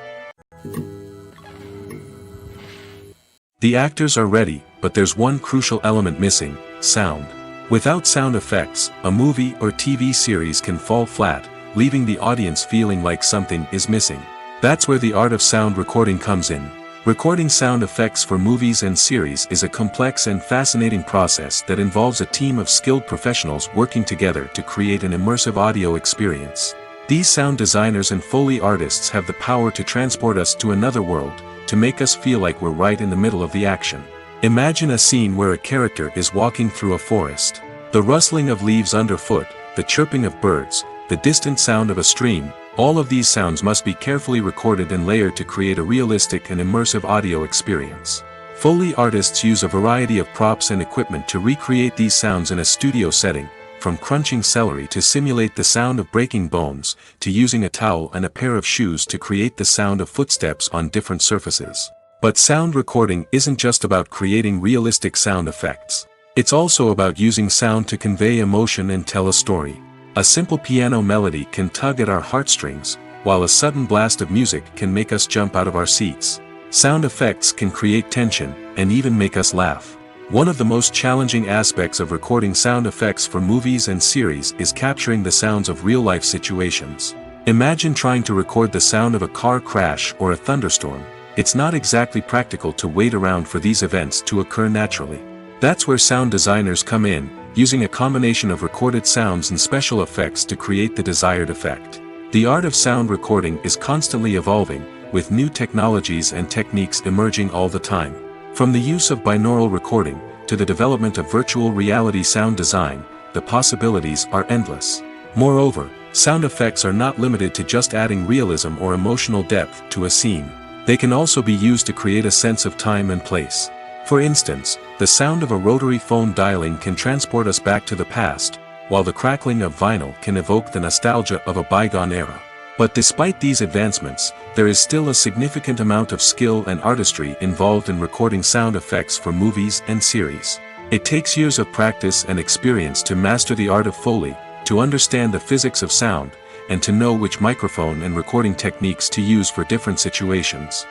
The actors are ready, but there's one crucial element missing: sound. Without sound effects, a movie or TV series can fall flat, leaving the audience feeling like something is missing. That's where the art of sound recording comes in. Recording sound effects for movies and series is a complex and fascinating process that involves a team of skilled professionals working together to create an immersive audio experience. These sound designers and Foley artists have the power to transport us to another world, to make us feel like we're right in the middle of the action. Imagine a scene where a character is walking through a forest. The rustling of leaves underfoot, the chirping of birds, the distant sound of a stream, all of these sounds must be carefully recorded and layered to create a realistic and immersive audio experience. Foley artists use a variety of props and equipment to recreate these sounds in a studio setting, from crunching celery to simulate the sound of breaking bones, to using a towel and a pair of shoes to create the sound of footsteps on different surfaces. But sound recording isn't just about creating realistic sound effects. It's also about using sound to convey emotion and tell a story. A simple piano melody can tug at our heartstrings, while a sudden blast of music can make us jump out of our seats. Sound effects can create tension, and even make us laugh. One of the most challenging aspects of recording sound effects for movies and series is capturing the sounds of real-life situations. Imagine trying to record the sound of a car crash or a thunderstorm. It's not exactly practical to wait around for these events to occur naturally. That's where sound designers come in, using a combination of recorded sounds and special effects to create the desired effect. The art of sound recording is constantly evolving, with new technologies and techniques emerging all the time. From the use of binaural recording, to the development of virtual reality sound design, the possibilities are endless. Moreover, sound effects are not limited to just adding realism or emotional depth to a scene. They can also be used to create a sense of time and place. For instance, the sound of a rotary phone dialing can transport us back to the past, while the crackling of vinyl can evoke the nostalgia of a bygone era. But despite these advancements, there is still a significant amount of skill and artistry involved in recording sound effects for movies and series. It takes years of practice and experience to master the art of Foley, to understand the physics of sound, and to know which microphone and recording techniques to use for different situations.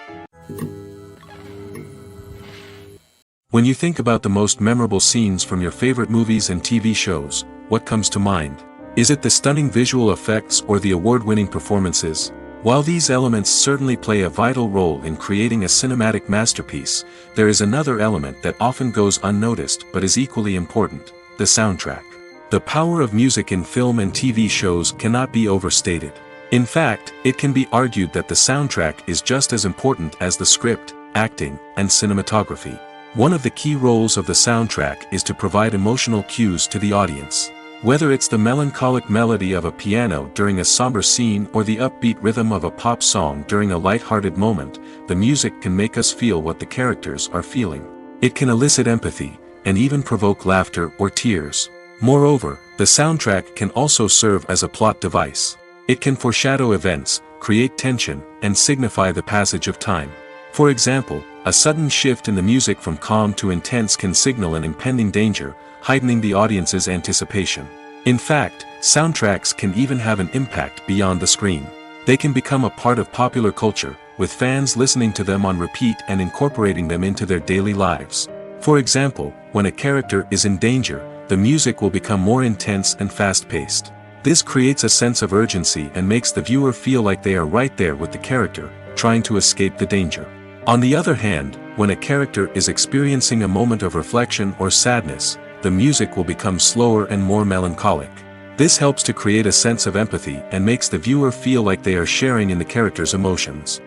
When you think about the most memorable scenes from your favorite movies and TV shows, what comes to mind? Is it the stunning visual effects or the award-winning performances? While these elements certainly play a vital role in creating a cinematic masterpiece, there is another element that often goes unnoticed but is equally important: the soundtrack. The power of music in film and TV shows cannot be overstated. In fact, it can be argued that the soundtrack is just as important as the script, acting, and cinematography. One of the key roles of the soundtrack is to provide emotional cues to the audience. Whether it's the melancholic melody of a piano during a somber scene or the upbeat rhythm of a pop song during a light-hearted moment, the music can make us feel what the characters are feeling. It can elicit empathy, and even provoke laughter or tears. Moreover, the soundtrack can also serve as a plot device. It can foreshadow events, create tension, and signify the passage of time. For example, a sudden shift in the music from calm to intense can signal an impending danger, heightening the audience's anticipation. In fact, soundtracks can even have an impact beyond the screen. They can become a part of popular culture, with fans listening to them on repeat and incorporating them into their daily lives. For example, when a character is in danger, the music will become more intense and fast-paced. This creates a sense of urgency and makes the viewer feel like they are right there with the character, trying to escape the danger. On the other hand, when a character is experiencing a moment of reflection or sadness, the music will become slower and more melancholic. This helps to create a sense of empathy and makes the viewer feel like they are sharing in the character's emotions.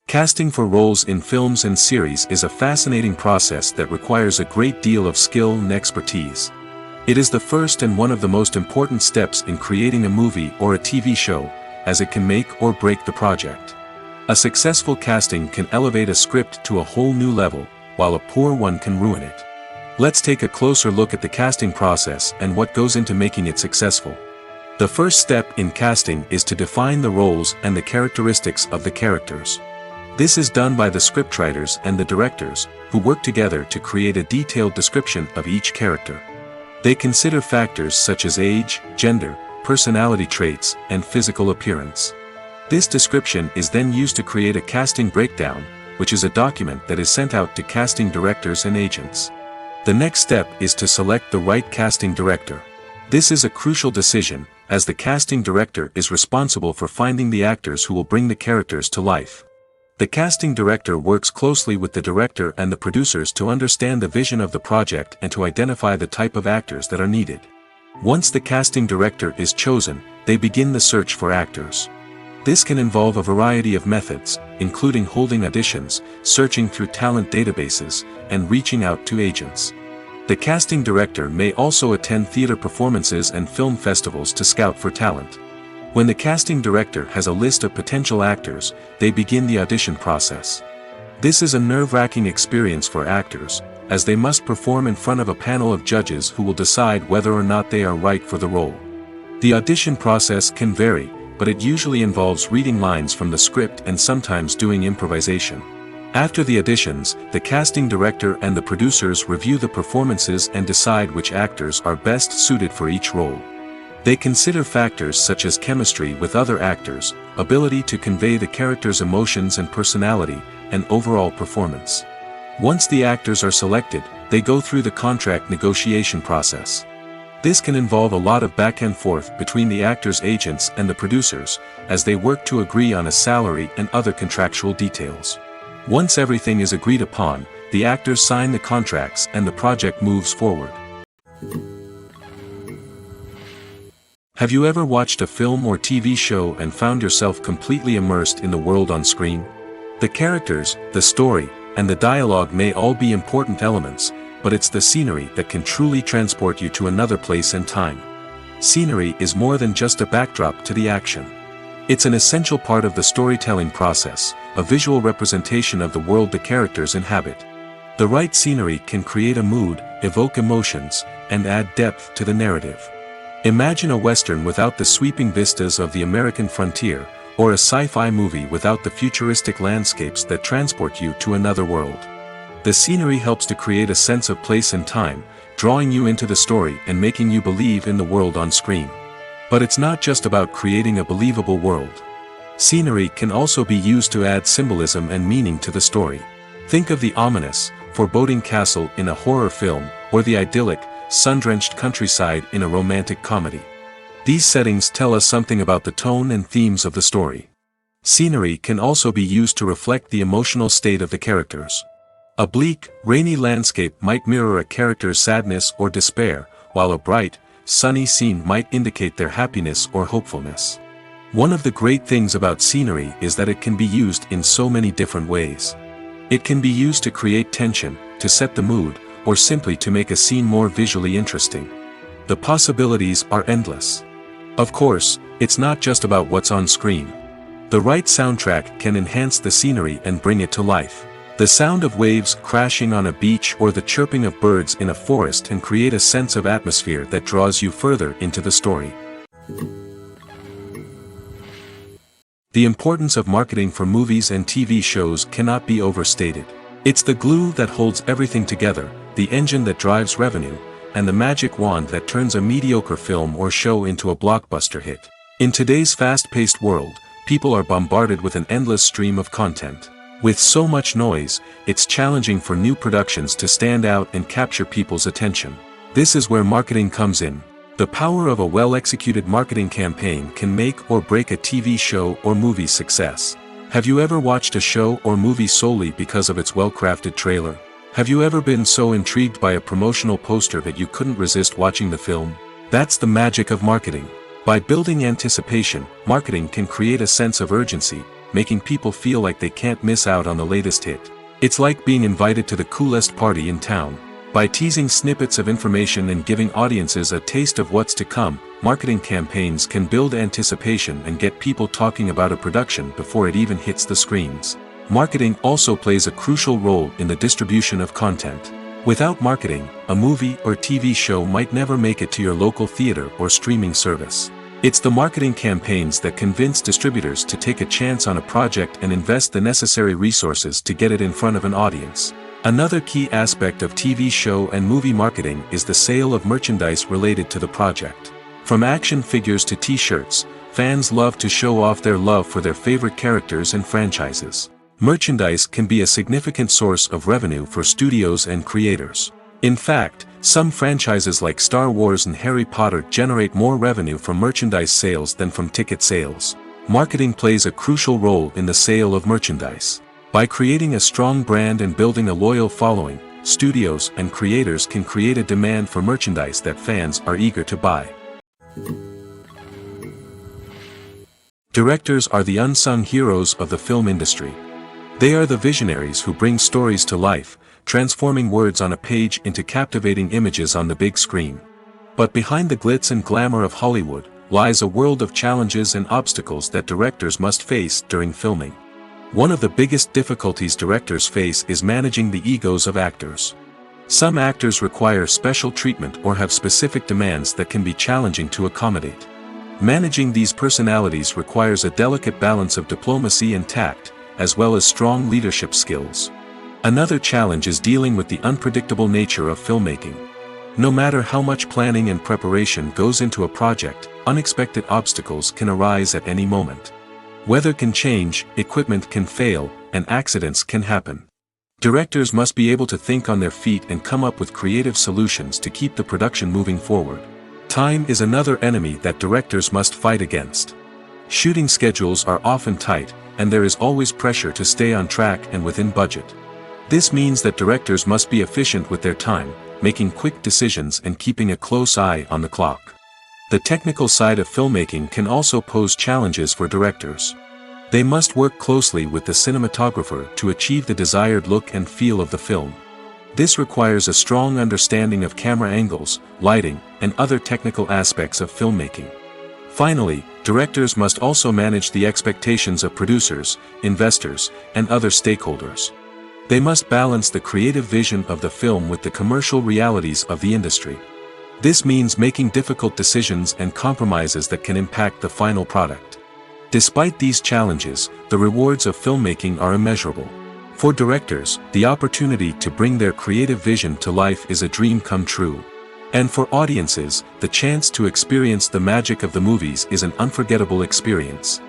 Casting for roles in films and series is a fascinating process that requires a great deal of skill and expertise. It is the first and one of the most important steps in creating a movie or a TV show, as it can make or break the project. A successful casting can elevate a script to a whole new level, while a poor one can ruin it. Let's take a closer look at the casting process and what goes into making it successful. The first step in casting is to define the roles and the characteristics of the characters. This is done by the scriptwriters and the directors, who work together to create a detailed description of each character. They consider factors such as age, gender, personality traits, and physical appearance. This description is then used to create a casting breakdown, which is a document that is sent out to casting directors and agents. The next step is to select the right casting director. This is a crucial decision, as the casting director is responsible for finding the actors who will bring the characters to life. The casting director works closely with the director and the producers to understand the vision of the project and to identify the type of actors that are needed. Once the casting director is chosen, they begin the search for actors. This can involve a variety of methods, including holding auditions, searching through talent databases, and reaching out to agents. The casting director may also attend theater performances and film festivals to scout for talent. When the casting director has a list of potential actors, they begin the audition process. This is a nerve-wracking experience for actors, as they must perform in front of a panel of judges who will decide whether or not they are right for the role. The audition process can vary, but it usually involves reading lines from the script and sometimes doing improvisation. After the auditions, the casting director and the producers review the performances and decide which actors are best suited for each role. They consider factors such as chemistry with other actors, ability to convey the character's emotions and personality, and overall performance. Once the actors are selected, they go through the contract negotiation process. This can involve a lot of back and forth between the actors' agents and the producers, as they work to agree on a salary and other contractual details. Once everything is agreed upon, the actors sign the contracts and the project moves forward. Have you ever watched a film or TV show and found yourself completely immersed in the world on screen? The characters, the story, and the dialogue may all be important elements, but it's the scenery that can truly transport you to another place and time. Scenery is more than just a backdrop to the action. It's an essential part of the storytelling process, a visual representation of the world the characters inhabit. The right scenery can create a mood, evoke emotions, and add depth to the narrative. Imagine a Western without the sweeping vistas of the American frontier, or a sci-fi movie without the futuristic landscapes that transport you to another world. The scenery helps to create a sense of place and time, drawing you into the story and making you believe in the world on screen. But it's not just about creating a believable world. Scenery can also be used to add symbolism and meaning to the story. Think of the ominous, foreboding castle in a horror film, or the idyllic, sun-drenched countryside in a romantic comedy. These settings tell us something about the tone and themes of the story. Scenery can also be used to reflect the emotional state of the characters. A bleak, rainy landscape might mirror a character's sadness or despair, while a bright, sunny scene might indicate their happiness or hopefulness. One of the great things about scenery is that it can be used in so many different ways. It can be used to create tension, to set the mood, or simply to make a scene more visually interesting. The possibilities are endless. Of course, it's not just about what's on screen. The right soundtrack can enhance the scenery and bring it to life. The sound of waves crashing on a beach or the chirping of birds in a forest can create a sense of atmosphere that draws you further into the story. The importance of marketing for movies and TV shows cannot be overstated. It's the glue that holds everything together, the engine that drives revenue, and the magic wand that turns a mediocre film or show into a blockbuster hit. In today's fast-paced world, people are bombarded with an endless stream of content. With so much noise, it's challenging for new productions to stand out and capture people's attention. This is where marketing comes in. The power of a well-executed marketing campaign can make or break a TV show or movie's success. Have you ever watched a show or movie solely because of its well-crafted trailer? Have you ever been so intrigued by a promotional poster that you couldn't resist watching the film? That's the magic of marketing. By building anticipation, marketing can create a sense of urgency, making people feel like they can't miss out on the latest hit. It's like being invited to the coolest party in town. By teasing snippets of information and giving audiences a taste of what's to come, marketing campaigns can build anticipation and get people talking about a production before it even hits the screens. Marketing also plays a crucial role in the distribution of content. Without marketing, a movie or TV show might never make it to your local theater or streaming service. It's the marketing campaigns that convince distributors to take a chance on a project and invest the necessary resources to get it in front of an audience. Another key aspect of TV show and movie marketing is the sale of merchandise related to the project. From action figures to t-shirts, fans love to show off their love for their favorite characters and franchises. Merchandise can be a significant source of revenue for studios and creators. In fact, some franchises like Star Wars and Harry Potter generate more revenue from merchandise sales than from ticket sales. Marketing plays a crucial role in the sale of merchandise. By creating a strong brand and building a loyal following, studios and creators can create a demand for merchandise that fans are eager to buy. Directors are the unsung heroes of the film industry. They are the visionaries who bring stories to life, transforming words on a page into captivating images on the big screen. But behind the glitz and glamour of Hollywood lies a world of challenges and obstacles that directors must face during filming. One of the biggest difficulties directors face is managing the egos of actors. Some actors require special treatment or have specific demands that can be challenging to accommodate. Managing these personalities requires a delicate balance of diplomacy and tact, as well as strong leadership skills. Another challenge is dealing with the unpredictable nature of filmmaking. No matter how much planning and preparation goes into a project, unexpected obstacles can arise at any moment. Weather can change, equipment can fail, and accidents can happen. Directors must be able to think on their feet and come up with creative solutions to keep the production moving forward. Time is another enemy that directors must fight against. Shooting schedules are often tight, and there is always pressure to stay on track and within budget. This means that directors must be efficient with their time, making quick decisions and keeping a close eye on the clock. The technical side of filmmaking can also pose challenges for directors. They must work closely with the cinematographer to achieve the desired look and feel of the film. This requires a strong understanding of camera angles, lighting, and other technical aspects of filmmaking. Finally, directors must also manage the expectations of producers, investors, and other stakeholders. They must balance the creative vision of the film with the commercial realities of the industry. This means making difficult decisions and compromises that can impact the final product. Despite these challenges, the rewards of filmmaking are immeasurable. For directors, the opportunity to bring their creative vision to life is a dream come true. And for audiences, the chance to experience the magic of the movies is an unforgettable experience.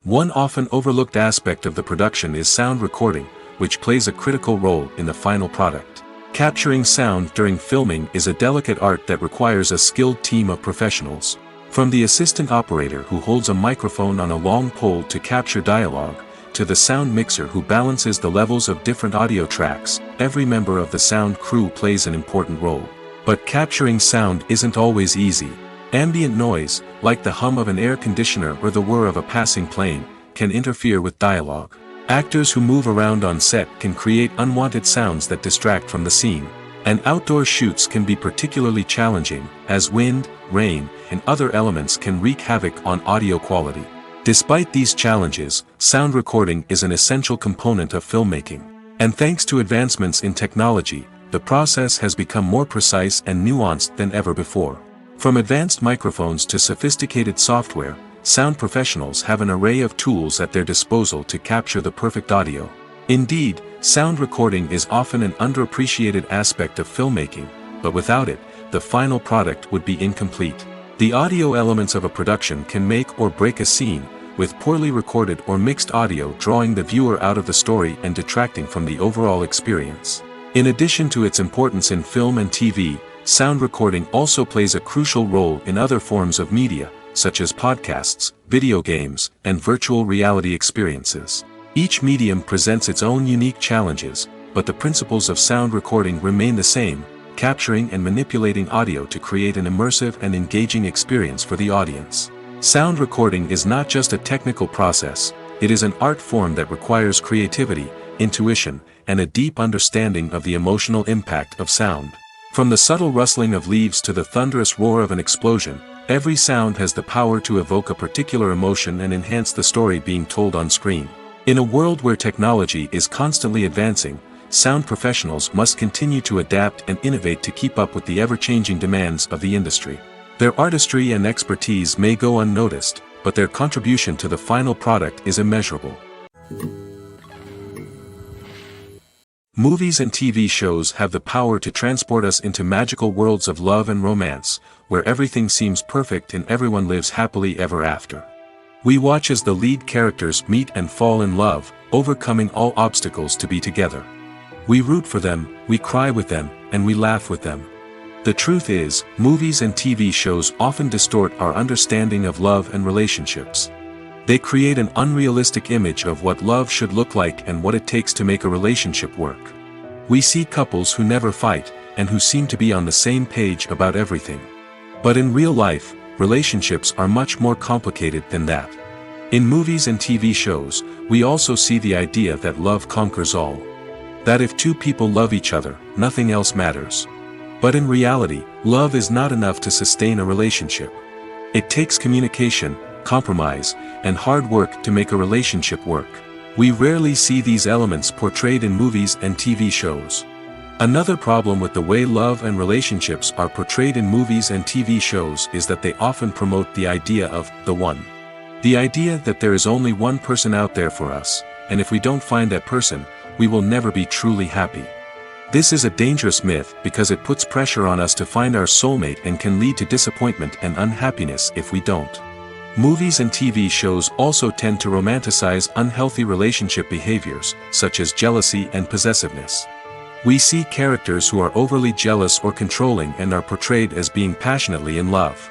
One often overlooked aspect of the production is sound recording, which plays a critical role in the final product. Capturing sound during filming is a delicate art that requires a skilled team of professionals. From the assistant operator who holds a microphone on a long pole to capture dialogue, to the sound mixer who balances the levels of different audio tracks, every member of the sound crew plays an important role. But capturing sound isn't always easy. Ambient noise, like the hum of an air conditioner or the whir of a passing plane, can interfere with dialogue. Actors who move around on set can create unwanted sounds that distract from the scene. And outdoor shoots can be particularly challenging, as wind, rain, and other elements can wreak havoc on audio quality. Despite these challenges, sound recording is an essential component of filmmaking. And thanks to advancements in technology, the process has become more precise and nuanced than ever before. From advanced microphones to sophisticated software, sound professionals have an array of tools at their disposal to capture the perfect audio. Indeed, sound recording is often an underappreciated aspect of filmmaking, but without it, the final product would be incomplete. The audio elements of a production can make or break a scene, with poorly recorded or mixed audio drawing the viewer out of the story and detracting from the overall experience. In addition to its importance in film and TV, sound recording also plays a crucial role in other forms of media, such as podcasts, video games, and virtual reality experiences. Each medium presents its own unique challenges, but the principles of sound recording remain the same, capturing and manipulating audio to create an immersive and engaging experience for the audience. Sound recording is not just a technical process, it is an art form that requires creativity, intuition, and a deep understanding of the emotional impact of sound. From the subtle rustling of leaves to the thunderous roar of an explosion, every sound has the power to evoke a particular emotion and enhance the story being told on screen. In a world where technology is constantly advancing, sound professionals must continue to adapt and innovate to keep up with the ever-changing demands of the industry. Their artistry and expertise may go unnoticed, but their contribution to the final product is immeasurable. Movies and TV shows have the power to transport us into magical worlds of love and romance, where everything seems perfect and everyone lives happily ever after. We watch as the lead characters meet and fall in love, overcoming all obstacles to be together. We root for them, we cry with them, and we laugh with them. The truth is, movies and TV shows often distort our understanding of love and relationships. They create an unrealistic image of what love should look like and what it takes to make a relationship work. We see couples who never fight, and who seem to be on the same page about everything. But in real life, relationships are much more complicated than that. In movies and TV shows, we also see the idea that love conquers all. That if two people love each other, nothing else matters. But in reality, love is not enough to sustain a relationship. It takes communication, compromise, and hard work to make a relationship work. We rarely see these elements portrayed in movies and TV shows. Another problem with the way love and relationships are portrayed in movies and TV shows is that they often promote the idea of the one. The idea that there is only one person out there for us, and if we don't find that person, we will never be truly happy. This is a dangerous myth because it puts pressure on us to find our soulmate and can lead to disappointment and unhappiness if we don't. Movies and TV shows also tend to romanticize unhealthy relationship behaviors, such as jealousy and possessiveness. We see characters who are overly jealous or controlling and are portrayed as being passionately in love.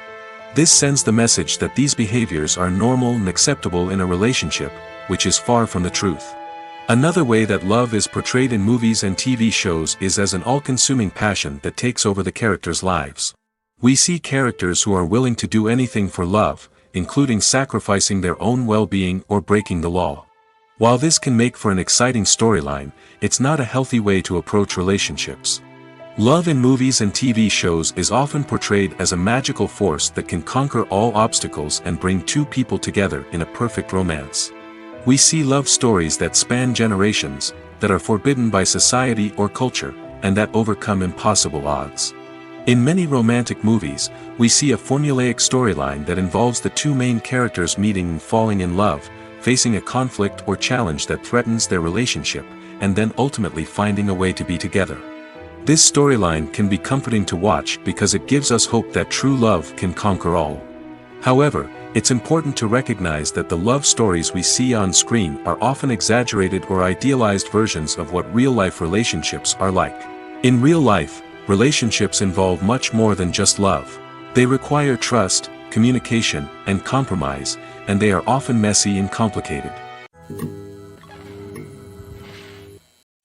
This sends the message that these behaviors are normal and acceptable in a relationship, which is far from the truth. Another way that love is portrayed in movies and TV shows is as an all-consuming passion that takes over the characters' lives. We see characters who are willing to do anything for love, including sacrificing their own well-being or breaking the law. While this can make for an exciting storyline, it's not a healthy way to approach relationships. Love in movies and TV shows is often portrayed as a magical force that can conquer all obstacles and bring two people together in a perfect romance. We see love stories that span generations, that are forbidden by society or culture, and that overcome impossible odds. In many romantic movies, we see a formulaic storyline that involves the two main characters meeting and falling in love, facing a conflict or challenge that threatens their relationship, and then ultimately finding a way to be together. This storyline can be comforting to watch because it gives us hope that true love can conquer all. However, it's important to recognize that the love stories we see on screen are often exaggerated or idealized versions of what real-life relationships are like. In real life, relationships involve much more than just love. They require trust, communication, and compromise, and they are often messy and complicated.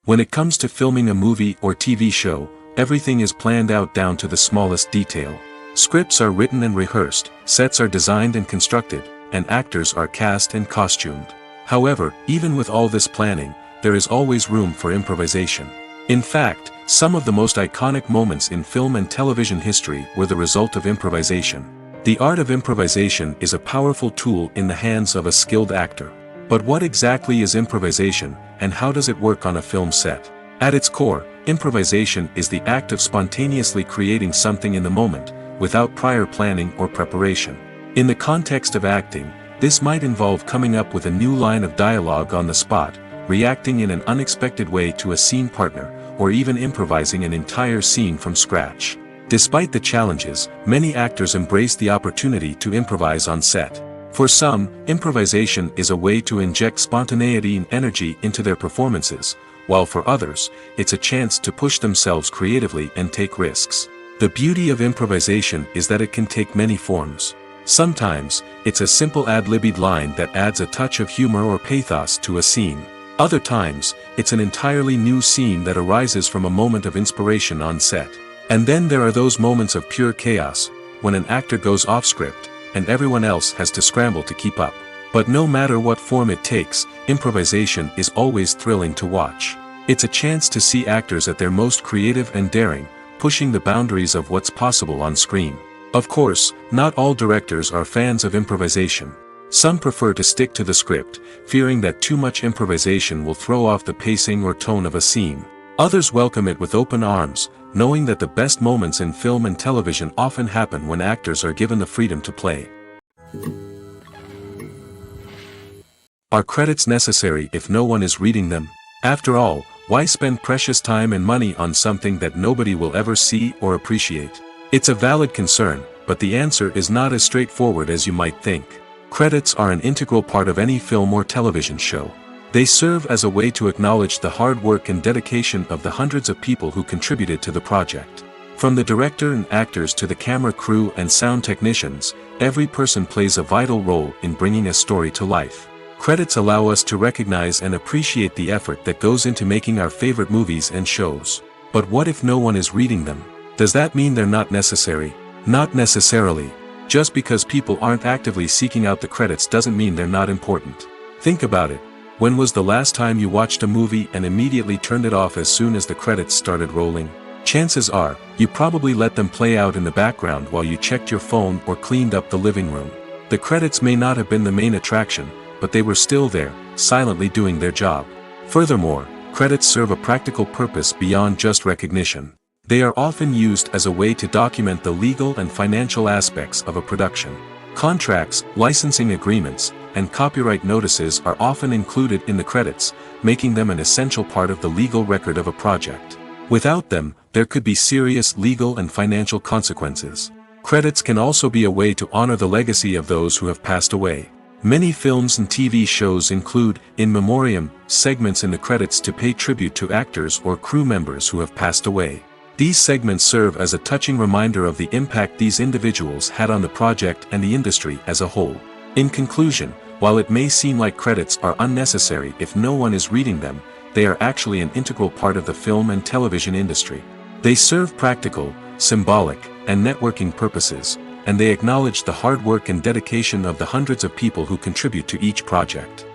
When it comes to filming a movie or TV show, everything is planned out down to the smallest detail. Scripts are written and rehearsed, sets are designed and constructed, and actors are cast and costumed. However, even with all this planning, there is always room for improvisation. In fact, some of the most iconic moments in film and television history were the result of improvisation. The art of improvisation is a powerful tool in the hands of a skilled actor. But what exactly is improvisation, and how does it work on a film set? At its core, improvisation is the act of spontaneously creating something in the moment, without prior planning or preparation. In the context of acting, this might involve coming up with a new line of dialogue on the spot, reacting in an unexpected way to a scene partner, or even improvising an entire scene from scratch. Despite the challenges, many actors embrace the opportunity to improvise on set. For some, improvisation is a way to inject spontaneity and energy into their performances, while for others, it's a chance to push themselves creatively and take risks. The beauty of improvisation is that it can take many forms. Sometimes, it's a simple ad-libbed line that adds a touch of humor or pathos to a scene. Other times, it's an entirely new scene that arises from a moment of inspiration on set. And then there are those moments of pure chaos, when an actor goes off script, and everyone else has to scramble to keep up. But no matter what form it takes, improvisation is always thrilling to watch. It's a chance to see actors at their most creative and daring, pushing the boundaries of what's possible on screen. Of course, not all directors are fans of improvisation. Some prefer to stick to the script, fearing that too much improvisation will throw off the pacing or tone of a scene. Others welcome it with open arms, knowing that the best moments in film and television often happen when actors are given the freedom to play. Are credits necessary if no one is reading them? After all, why spend precious time and money on something that nobody will ever see or appreciate? It's a valid concern, but the answer is not as straightforward as you might think. Credits are an integral part of any film or television show. They serve as a way to acknowledge the hard work and dedication of the hundreds of people who contributed to the project. From the director and actors to the camera crew and sound technicians, every person plays a vital role in bringing a story to life. Credits allow us to recognize and appreciate the effort that goes into making our favorite movies and shows. But what if no one is reading them? Does that mean they're not necessary? Not necessarily. Just because people aren't actively seeking out the credits doesn't mean they're not important. Think about it. When was the last time you watched a movie and immediately turned it off as soon as the credits started rolling? Chances are, you probably let them play out in the background while you checked your phone or cleaned up the living room. The credits may not have been the main attraction, but they were still there, silently doing their job. Furthermore, credits serve a practical purpose beyond just recognition. They are often used as a way to document the legal and financial aspects of a production. Contracts, licensing agreements, and copyright notices are often included in the credits, making them an essential part of the legal record of a project. Without them, there could be serious legal and financial consequences. Credits can also be a way to honor the legacy of those who have passed away. Many films and TV shows include, in memoriam, segments in the credits to pay tribute to actors or crew members who have passed away. These segments serve as a touching reminder of the impact these individuals had on the project and the industry as a whole. In conclusion, while it may seem like credits are unnecessary if no one is reading them, they are actually an integral part of the film and television industry. They serve practical, symbolic, and networking purposes, and they acknowledge the hard work and dedication of the hundreds of people who contribute to each project.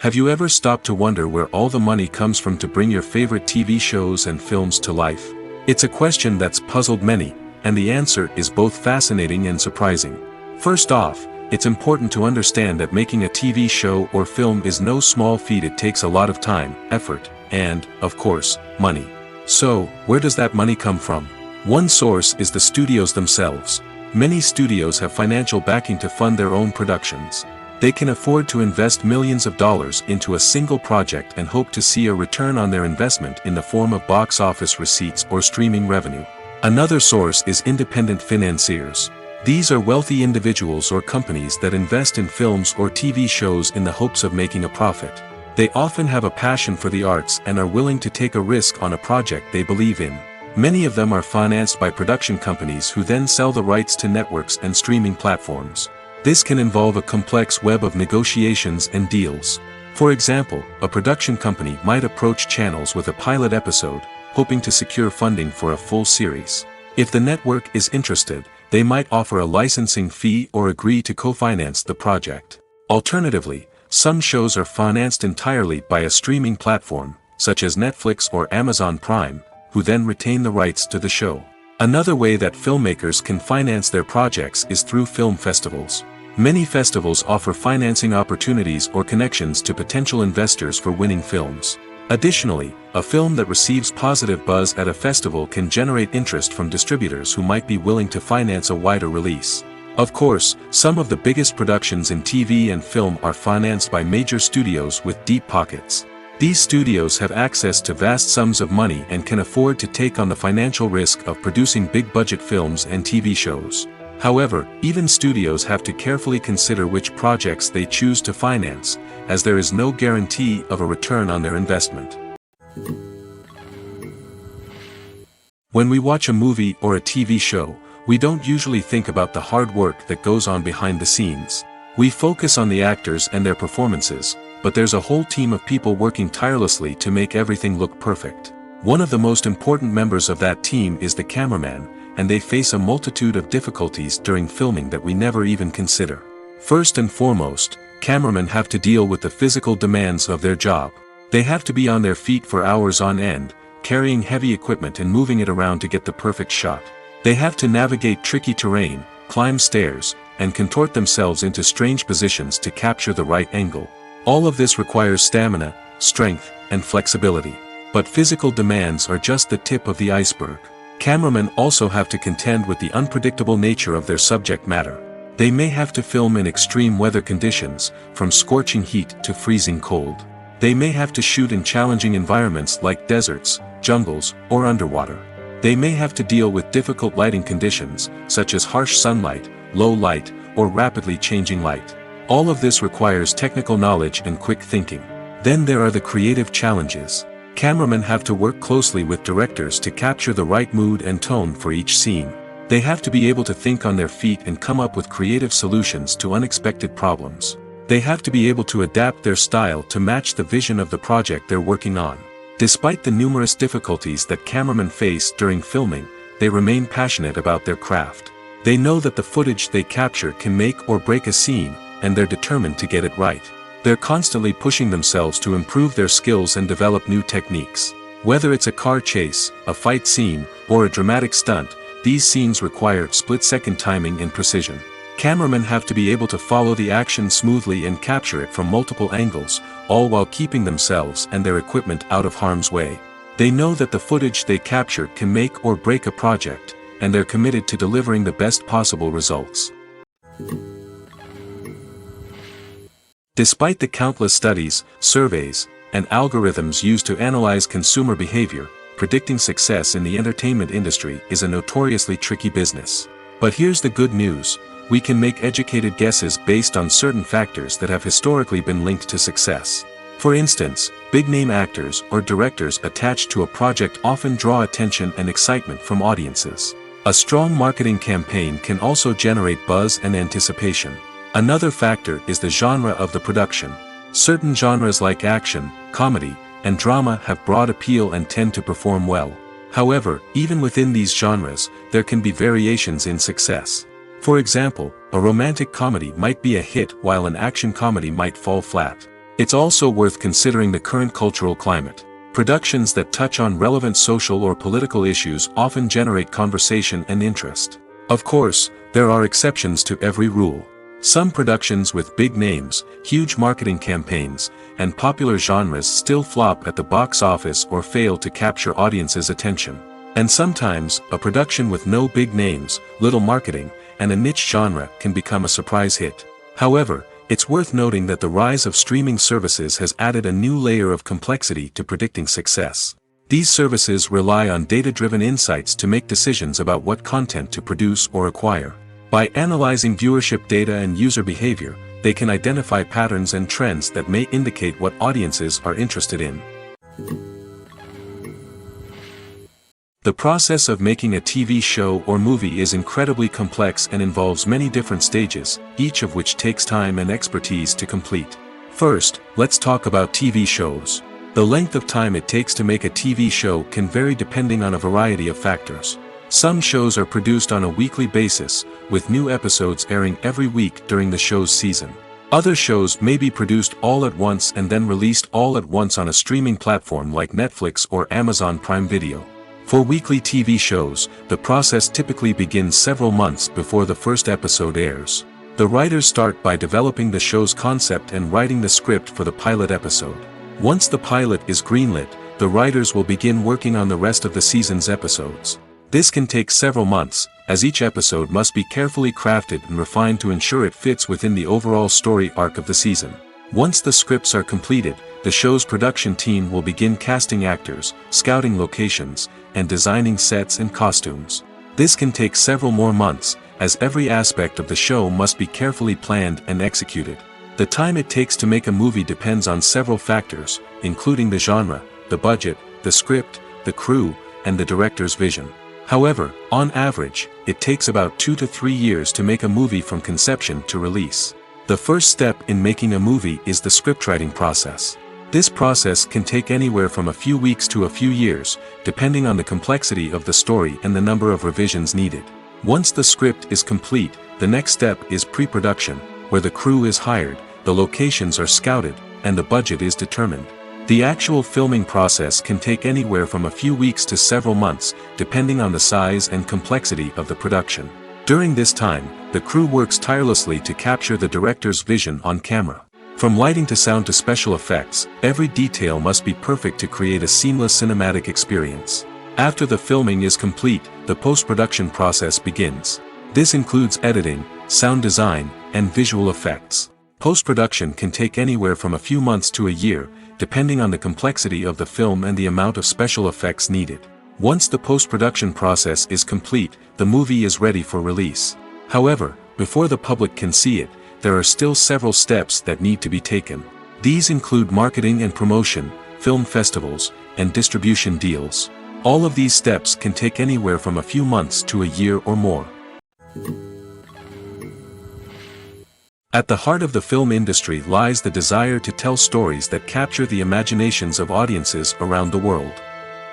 Have you ever stopped to wonder where all the money comes from to bring your favorite TV shows and films to life? It's a question that's puzzled many, and the answer is both fascinating and surprising. First off, it's important to understand that making a TV show or film is no small feat. It takes a lot of time, effort, and, of course, money. So, where does that money come from? One source is the studios themselves. Many studios have financial backing to fund their own productions. They can afford to invest millions of dollars into a single project and hope to see a return on their investment in the form of box office receipts or streaming revenue. Another source is independent financiers. These are wealthy individuals or companies that invest in films or TV shows in the hopes of making a profit. They often have a passion for the arts and are willing to take a risk on a project they believe in. Many of them are financed by production companies who then sell the rights to networks and streaming platforms. This can involve a complex web of negotiations and deals. For example, a production company might approach channels with a pilot episode, hoping to secure funding for a full series. If the network is interested, they might offer a licensing fee or agree to co-finance the project. Alternatively, some shows are financed entirely by a streaming platform, such as Netflix or Amazon Prime, who then retain the rights to the show. Another way that filmmakers can finance their projects is through film festivals. Many festivals offer financing opportunities or connections to potential investors for winning films. Additionally, a film that receives positive buzz at a festival can generate interest from distributors who might be willing to finance a wider release. Of course, some of the biggest productions in TV and film are financed by major studios with deep pockets. These studios have access to vast sums of money and can afford to take on the financial risk of producing big-budget films and TV shows. However, even studios have to carefully consider which projects they choose to finance, as there is no guarantee of a return on their investment. When we watch a movie or a TV show, we don't usually think about the hard work that goes on behind the scenes. We focus on the actors and their performances, but there's a whole team of people working tirelessly to make everything look perfect. One of the most important members of that team is the cameraman, and they face a multitude of difficulties during filming that we never even consider. First and foremost, cameramen have to deal with the physical demands of their job. They have to be on their feet for hours on end, carrying heavy equipment and moving it around to get the perfect shot. They have to navigate tricky terrain, climb stairs, and contort themselves into strange positions to capture the right angle. All of this requires stamina, strength, and flexibility. But physical demands are just the tip of the iceberg. Cameramen also have to contend with the unpredictable nature of their subject matter. They may have to film in extreme weather conditions, from scorching heat to freezing cold. They may have to shoot in challenging environments like deserts, jungles, or underwater. They may have to deal with difficult lighting conditions, such as harsh sunlight, low light, or rapidly changing light. All of this requires technical knowledge and quick thinking. Then there are the creative challenges. Cameramen have to work closely with directors to capture the right mood and tone for each scene. They have to be able to think on their feet and come up with creative solutions to unexpected problems. They have to be able to adapt their style to match the vision of the project they're working on. Despite the numerous difficulties that cameramen face during filming, they remain passionate about their craft. They know that the footage they capture can make or break a scene, and they're determined to get it right. They're constantly pushing themselves to improve their skills and develop new techniques. Whether it's a car chase, a fight scene, or a dramatic stunt, these scenes require split-second timing and precision. Cameramen have to be able to follow the action smoothly and capture it from multiple angles, all while keeping themselves and their equipment out of harm's way. They know that the footage they capture can make or break a project, and they're committed to delivering the best possible results. Despite the countless studies, surveys, and algorithms used to analyze consumer behavior, predicting success in the entertainment industry is a notoriously tricky business. But here's the good news. We can make educated guesses based on certain factors that have historically been linked to success. For instance, big-name actors or directors attached to a project often draw attention and excitement from audiences. A strong marketing campaign can also generate buzz and anticipation. Another factor is the genre of the production. Certain genres like action, comedy, and drama have broad appeal and tend to perform well. However, even within these genres, there can be variations in success. For example, a romantic comedy might be a hit while an action comedy might fall flat. It's also worth considering the current cultural climate. Productions that touch on relevant social or political issues often generate conversation and interest. Of course, there are exceptions to every rule. Some productions with big names, huge marketing campaigns, and popular genres still flop at the box office or fail to capture audiences' attention. And sometimes, a production with no big names, little marketing, and a niche genre can become a surprise hit. However, it's worth noting that the rise of streaming services has added a new layer of complexity to predicting success. These services rely on data-driven insights to make decisions about what content to produce or acquire. By analyzing viewership data and user behavior, they can identify patterns and trends that may indicate what audiences are interested in. The process of making a TV show or movie is incredibly complex and involves many different stages, each of which takes time and expertise to complete. First, let's talk about TV shows. The length of time it takes to make a TV show can vary depending on a variety of factors. Some shows are produced on a weekly basis, with new episodes airing every week during the show's season. Other shows may be produced all at once and then released all at once on a streaming platform like Netflix or Amazon Prime Video. For weekly TV shows, the process typically begins several months before the first episode airs. The writers start by developing the show's concept and writing the script for the pilot episode. Once the pilot is greenlit, the writers will begin working on the rest of the season's episodes. This can take several months, as each episode must be carefully crafted and refined to ensure it fits within the overall story arc of the season. Once the scripts are completed, the show's production team will begin casting actors, scouting locations, and designing sets and costumes. This can take several more months, as every aspect of the show must be carefully planned and executed. The time it takes to make a movie depends on several factors, including the genre, the budget, the script, the crew, and the director's vision. However, on average, it takes about 2 to 3 years to make a movie from conception to release. The first step in making a movie is the scriptwriting process. This process can take anywhere from a few weeks to a few years, depending on the complexity of the story and the number of revisions needed. Once the script is complete, the next step is pre-production, where the crew is hired, the locations are scouted, and the budget is determined. The actual filming process can take anywhere from a few weeks to several months, depending on the size and complexity of the production. During this time, the crew works tirelessly to capture the director's vision on camera. From lighting to sound to special effects, every detail must be perfect to create a seamless cinematic experience. After the filming is complete, the post-production process begins. This includes editing, sound design, and visual effects. Post-production can take anywhere from a few months to a year, depending on the complexity of the film and the amount of special effects needed. Once the post-production process is complete, the movie is ready for release. However, before the public can see it, there are still several steps that need to be taken. These include marketing and promotion, film festivals, and distribution deals. All of these steps can take anywhere from a few months to a year or more. At the heart of the film industry lies the desire to tell stories that capture the imaginations of audiences around the world.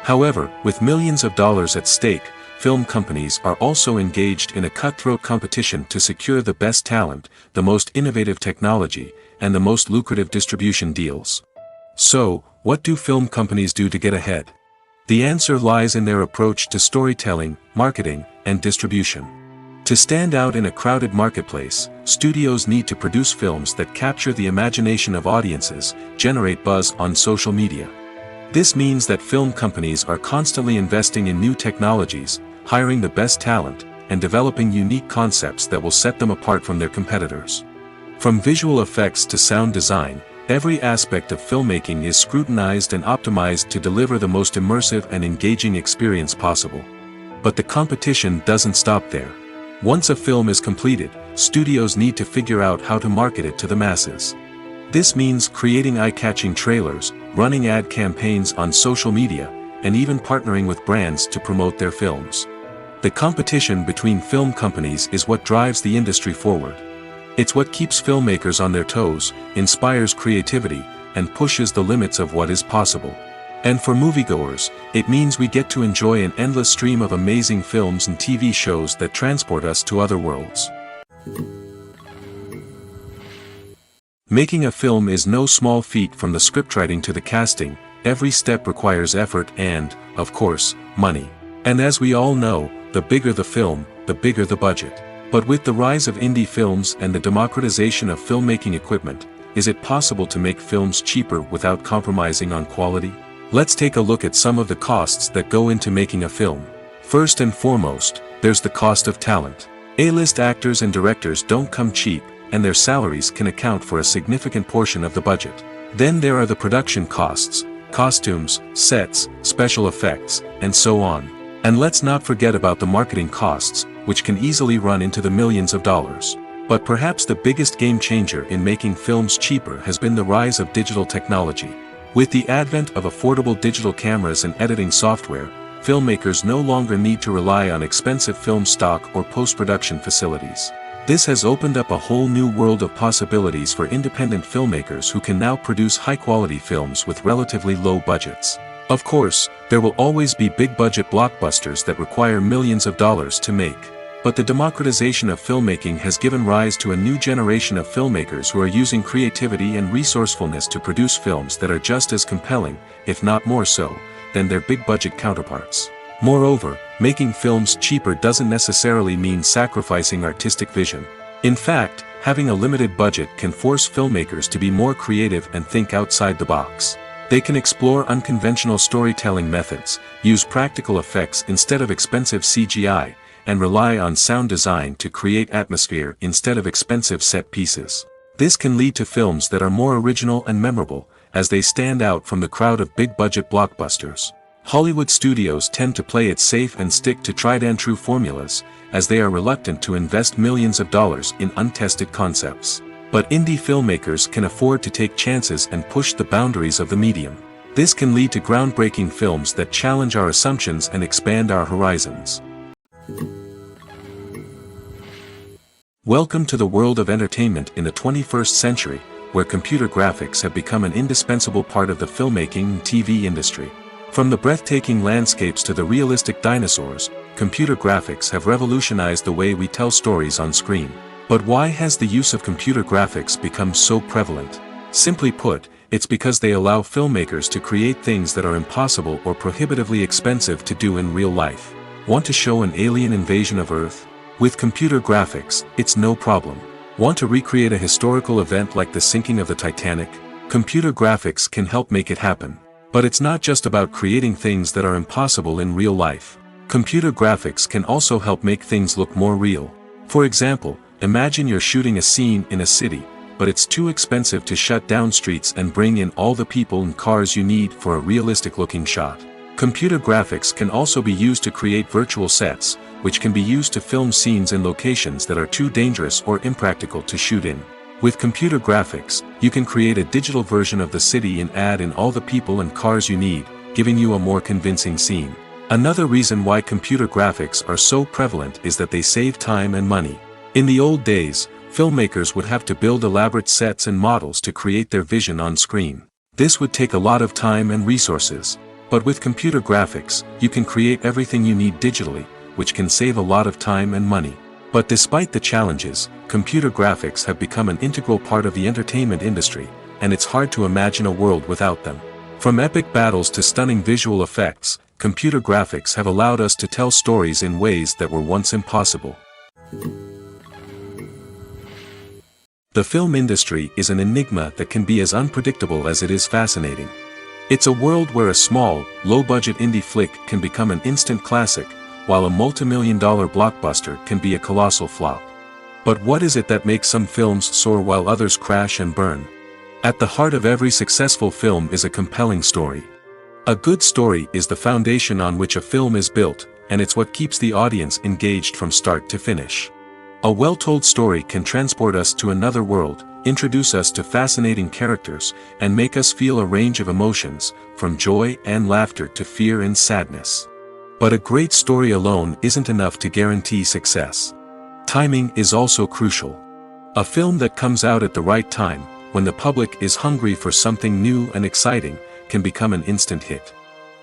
However, with millions of dollars at stake, film companies are also engaged in a cutthroat competition to secure the best talent, the most innovative technology, and the most lucrative distribution deals. So, what do film companies do to get ahead? The answer lies in their approach to storytelling, marketing, and distribution. To stand out in a crowded marketplace, studios need to produce films that capture the imagination of audiences, generate buzz on social media. This means that film companies are constantly investing in new technologies, hiring the best talent, and developing unique concepts that will set them apart from their competitors. From visual effects to sound design, every aspect of filmmaking is scrutinized and optimized to deliver the most immersive and engaging experience possible. But the competition doesn't stop there. Once a film is completed, studios need to figure out how to market it to the masses. This means creating eye-catching trailers, running ad campaigns on social media, and even partnering with brands to promote their films. The competition between film companies is what drives the industry forward. It's what keeps filmmakers on their toes, inspires creativity, and pushes the limits of what is possible. And for moviegoers, it means we get to enjoy an endless stream of amazing films and TV shows that transport us to other worlds. Making a film is no small feat. From the scriptwriting to the casting, every step requires effort and, of course, money. And as we all know, the bigger the film, the bigger the budget. But with the rise of indie films and the democratization of filmmaking equipment, is it possible to make films cheaper without compromising on quality? Let's take a look at some of the costs that go into making a film. First and foremost, there's the cost of talent. A-list actors and directors don't come cheap, and their salaries can account for a significant portion of the budget. Then there are the production costs, costumes, sets, special effects, and so on. And let's not forget about the marketing costs, which can easily run into the millions of dollars. But perhaps the biggest game changer in making films cheaper has been the rise of digital technology. With the advent of affordable digital cameras and editing software, filmmakers no longer need to rely on expensive film stock or post-production facilities. This has opened up a whole new world of possibilities for independent filmmakers who can now produce high-quality films with relatively low budgets. Of course, there will always be big-budget blockbusters that require millions of dollars to make. But the democratization of filmmaking has given rise to a new generation of filmmakers who are using creativity and resourcefulness to produce films that are just as compelling, if not more so, than their big-budget counterparts. Moreover, making films cheaper doesn't necessarily mean sacrificing artistic vision. In fact, having a limited budget can force filmmakers to be more creative and think outside the box. They can explore unconventional storytelling methods, use practical effects instead of expensive CGI, and rely on sound design to create atmosphere instead of expensive set pieces. This can lead to films that are more original and memorable, as they stand out from the crowd of big-budget blockbusters. Hollywood studios tend to play it safe and stick to tried-and-true formulas, as they are reluctant to invest millions of dollars in untested concepts. But indie filmmakers can afford to take chances and push the boundaries of the medium. This can lead to groundbreaking films that challenge our assumptions and expand our horizons. Welcome to the world of entertainment in the 21st century, where computer graphics have become an indispensable part of the filmmaking and TV industry. From the breathtaking landscapes to the realistic dinosaurs, computer graphics have revolutionized the way we tell stories on screen. But why has the use of computer graphics become so prevalent? Simply put, it's because they allow filmmakers to create things that are impossible or prohibitively expensive to do in real life. Want to show an alien invasion of Earth? With computer graphics, it's no problem. Want to recreate a historical event like the sinking of the Titanic? Computer graphics can help make it happen. But it's not just about creating things that are impossible in real life. Computer graphics can also help make things look more real. For example, imagine you're shooting a scene in a city, but it's too expensive to shut down streets and bring in all the people and cars you need for a realistic-looking shot. Computer graphics can also be used to create virtual sets, which can be used to film scenes in locations that are too dangerous or impractical to shoot in. With computer graphics, you can create a digital version of the city and add in all the people and cars you need, giving you a more convincing scene. Another reason why computer graphics are so prevalent is that they save time and money. In the old days, filmmakers would have to build elaborate sets and models to create their vision on screen. This would take a lot of time and resources. But with computer graphics, you can create everything you need digitally, which can save a lot of time and money. But despite the challenges, computer graphics have become an integral part of the entertainment industry, and it's hard to imagine a world without them. From epic battles to stunning visual effects, computer graphics have allowed us to tell stories in ways that were once impossible. The film industry is an enigma that can be as unpredictable as it is fascinating. It's a world where a small, low-budget indie flick can become an instant classic, while a multi-million-dollar blockbuster can be a colossal flop. But what is it that makes some films soar while others crash and burn? At the heart of every successful film is a compelling story. A good story is the foundation on which a film is built, and it's what keeps the audience engaged from start to finish. A well-told story can transport us to another world, introduce us to fascinating characters, and make us feel a range of emotions, from joy and laughter to fear and sadness. But a great story alone isn't enough to guarantee success. Timing is also crucial. A film that comes out at the right time, when the public is hungry for something new and exciting, can become an instant hit.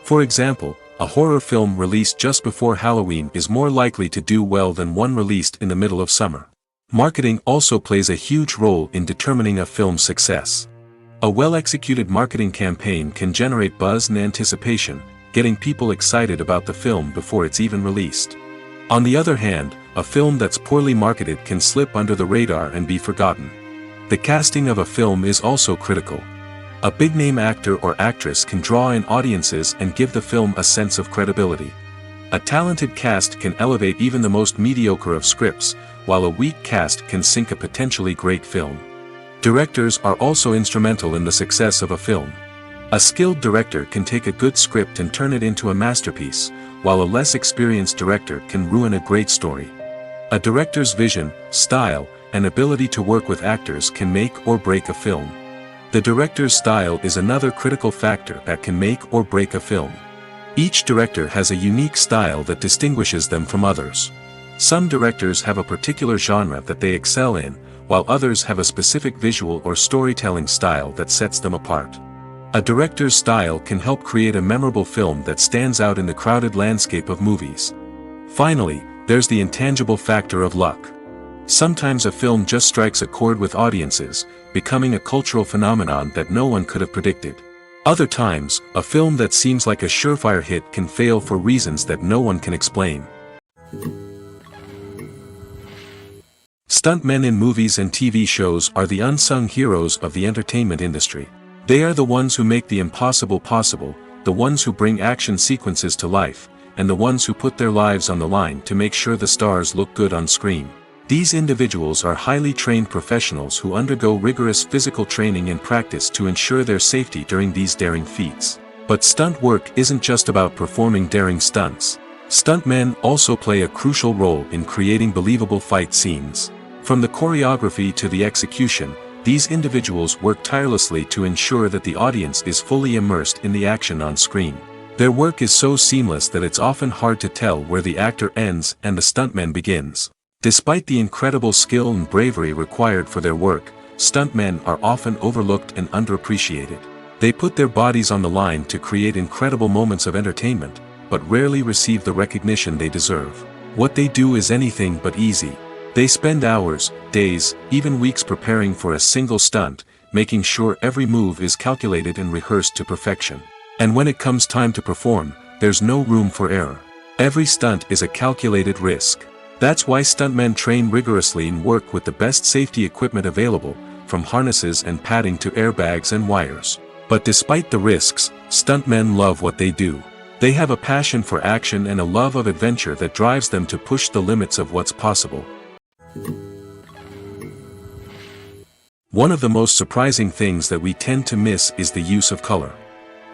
For example, a horror film released just before Halloween is more likely to do well than one released in the middle of summer. Marketing also plays a huge role in determining a film's success. A well-executed marketing campaign can generate buzz and anticipation, getting people excited about the film before it's even released. On the other hand, a film that's poorly marketed can slip under the radar and be forgotten. The casting of a film is also critical. A big-name actor or actress can draw in audiences and give the film a sense of credibility. A talented cast can elevate even the most mediocre of scripts, while a weak cast can sink a potentially great film. Directors are also instrumental in the success of a film. A skilled director can take a good script and turn it into a masterpiece, while a less experienced director can ruin a great story. A director's vision, style, and ability to work with actors can make or break a film. The director's style is another critical factor that can make or break a film. Each director has a unique style that distinguishes them from others. Some directors have a particular genre that they excel in, while others have a specific visual or storytelling style that sets them apart. A director's style can help create a memorable film that stands out in the crowded landscape of movies. Finally, there's the intangible factor of luck. Sometimes a film just strikes a chord with audiences, becoming a cultural phenomenon that no one could have predicted. Other times, a film that seems like a surefire hit can fail for reasons that no one can explain. Stuntmen in movies and TV shows are the unsung heroes of the entertainment industry. They are the ones who make the impossible possible, the ones who bring action sequences to life, and the ones who put their lives on the line to make sure the stars look good on screen. These individuals are highly trained professionals who undergo rigorous physical training and practice to ensure their safety during these daring feats. But stunt work isn't just about performing daring stunts. Stuntmen also play a crucial role in creating believable fight scenes. From the choreography to the execution, these individuals work tirelessly to ensure that the audience is fully immersed in the action on screen. Their work is so seamless that it's often hard to tell where the actor ends and the stuntman begins. Despite the incredible skill and bravery required for their work, stuntmen are often overlooked and underappreciated. They put their bodies on the line to create incredible moments of entertainment, but rarely receive the recognition they deserve. What they do is anything but easy. They spend hours, days, even weeks preparing for a single stunt, making sure every move is calculated and rehearsed to perfection. And when it comes time to perform, there's no room for error. Every stunt is a calculated risk. That's why stuntmen train rigorously and work with the best safety equipment available, from harnesses and padding to airbags and wires. But despite the risks, stuntmen love what they do. They have a passion for action and a love of adventure that drives them to push the limits of what's possible. One of the most surprising things that we tend to miss is the use of color.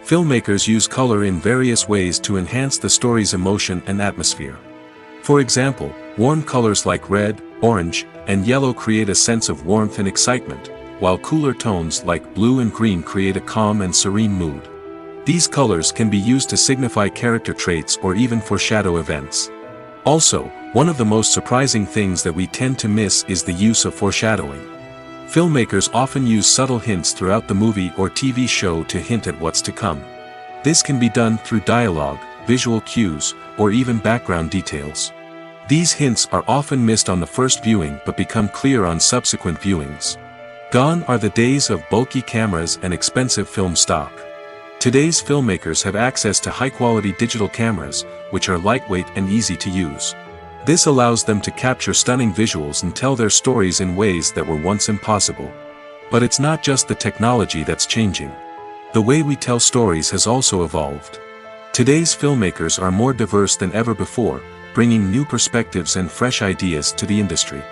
Filmmakers use color in various ways to enhance the story's emotion and atmosphere. For example, warm colors like red, orange, and yellow create a sense of warmth and excitement, while cooler tones like blue and green create a calm and serene mood. These colors can be used to signify character traits or even foreshadow events. Also, one of the most surprising things that we tend to miss is the use of foreshadowing. Filmmakers often use subtle hints throughout the movie or TV show to hint at what's to come. This can be done through dialogue, visual cues, or even background details. These hints are often missed on the first viewing but become clear on subsequent viewings. Gone are the days of bulky cameras and expensive film stock. Today's filmmakers have access to high-quality digital cameras, which are lightweight and easy to use. This allows them to capture stunning visuals and tell their stories in ways that were once impossible. But it's not just the technology that's changing. The way we tell stories has also evolved. Today's filmmakers are more diverse than ever before, bringing new perspectives and fresh ideas to the industry.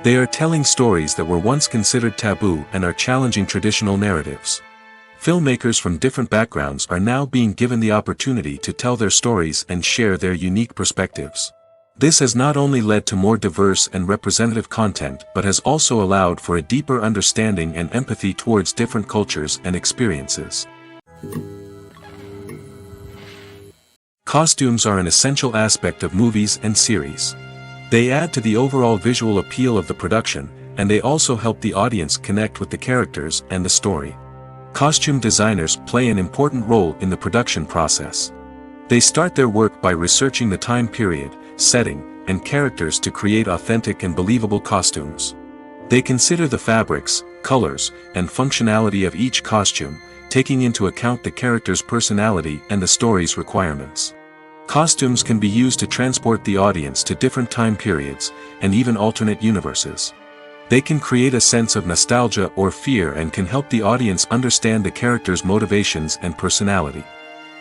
They are telling stories that were once considered taboo and are challenging traditional narratives. Filmmakers from different backgrounds are now being given the opportunity to tell their stories and share their unique perspectives. This has not only led to more diverse and representative content but has also allowed for a deeper understanding and empathy towards different cultures and experiences. Costumes are an essential aspect of movies and series. They add to the overall visual appeal of the production, and they also help the audience connect with the characters and the story. Costume designers play an important role in the production process. They start their work by researching the time period, setting, and characters to create authentic and believable costumes. They consider the fabrics, colors, and functionality of each costume, taking into account the character's personality and the story's requirements. Costumes can be used to transport the audience to different time periods, and even alternate universes. They can create a sense of nostalgia or fear and can help the audience understand the character's motivations and personality.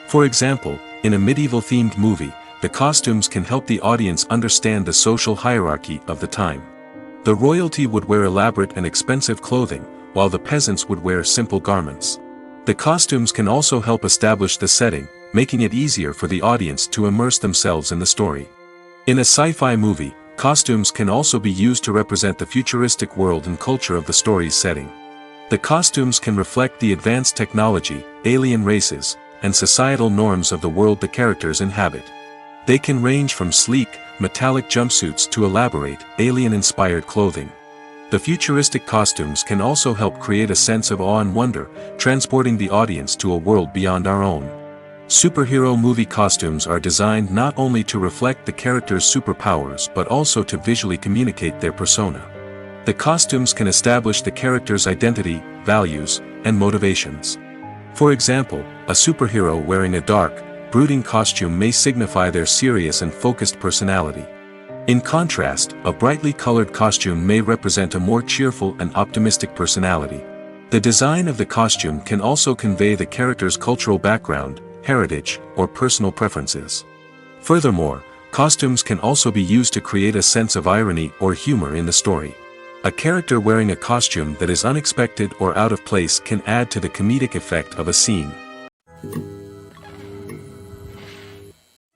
For example, in a medieval-themed movie, the costumes can help the audience understand the social hierarchy of the time. The royalty would wear elaborate and expensive clothing, while the peasants would wear simple garments. The costumes can also help establish the setting, making it easier for the audience to immerse themselves in the story. In a sci-fi movie, costumes can also be used to represent the futuristic world and culture of the story's setting. The costumes can reflect the advanced technology, alien races, and societal norms of the world the characters inhabit. They can range from sleek, metallic jumpsuits to elaborate, alien-inspired clothing. The futuristic costumes can also help create a sense of awe and wonder, transporting the audience to a world beyond our own. Superhero movie costumes are designed not only to reflect the character's superpowers but also to visually communicate their persona. The costumes can establish the character's identity, values, and motivations. For example, a superhero wearing a dark, brooding costume may signify their serious and focused personality. In contrast, a brightly colored costume may represent a more cheerful and optimistic personality. The design of the costume can also convey the character's cultural background, heritage, or personal preferences. Furthermore, costumes can also be used to create a sense of irony or humor in the story. A character wearing a costume that is unexpected or out of place can add to the comedic effect of a scene.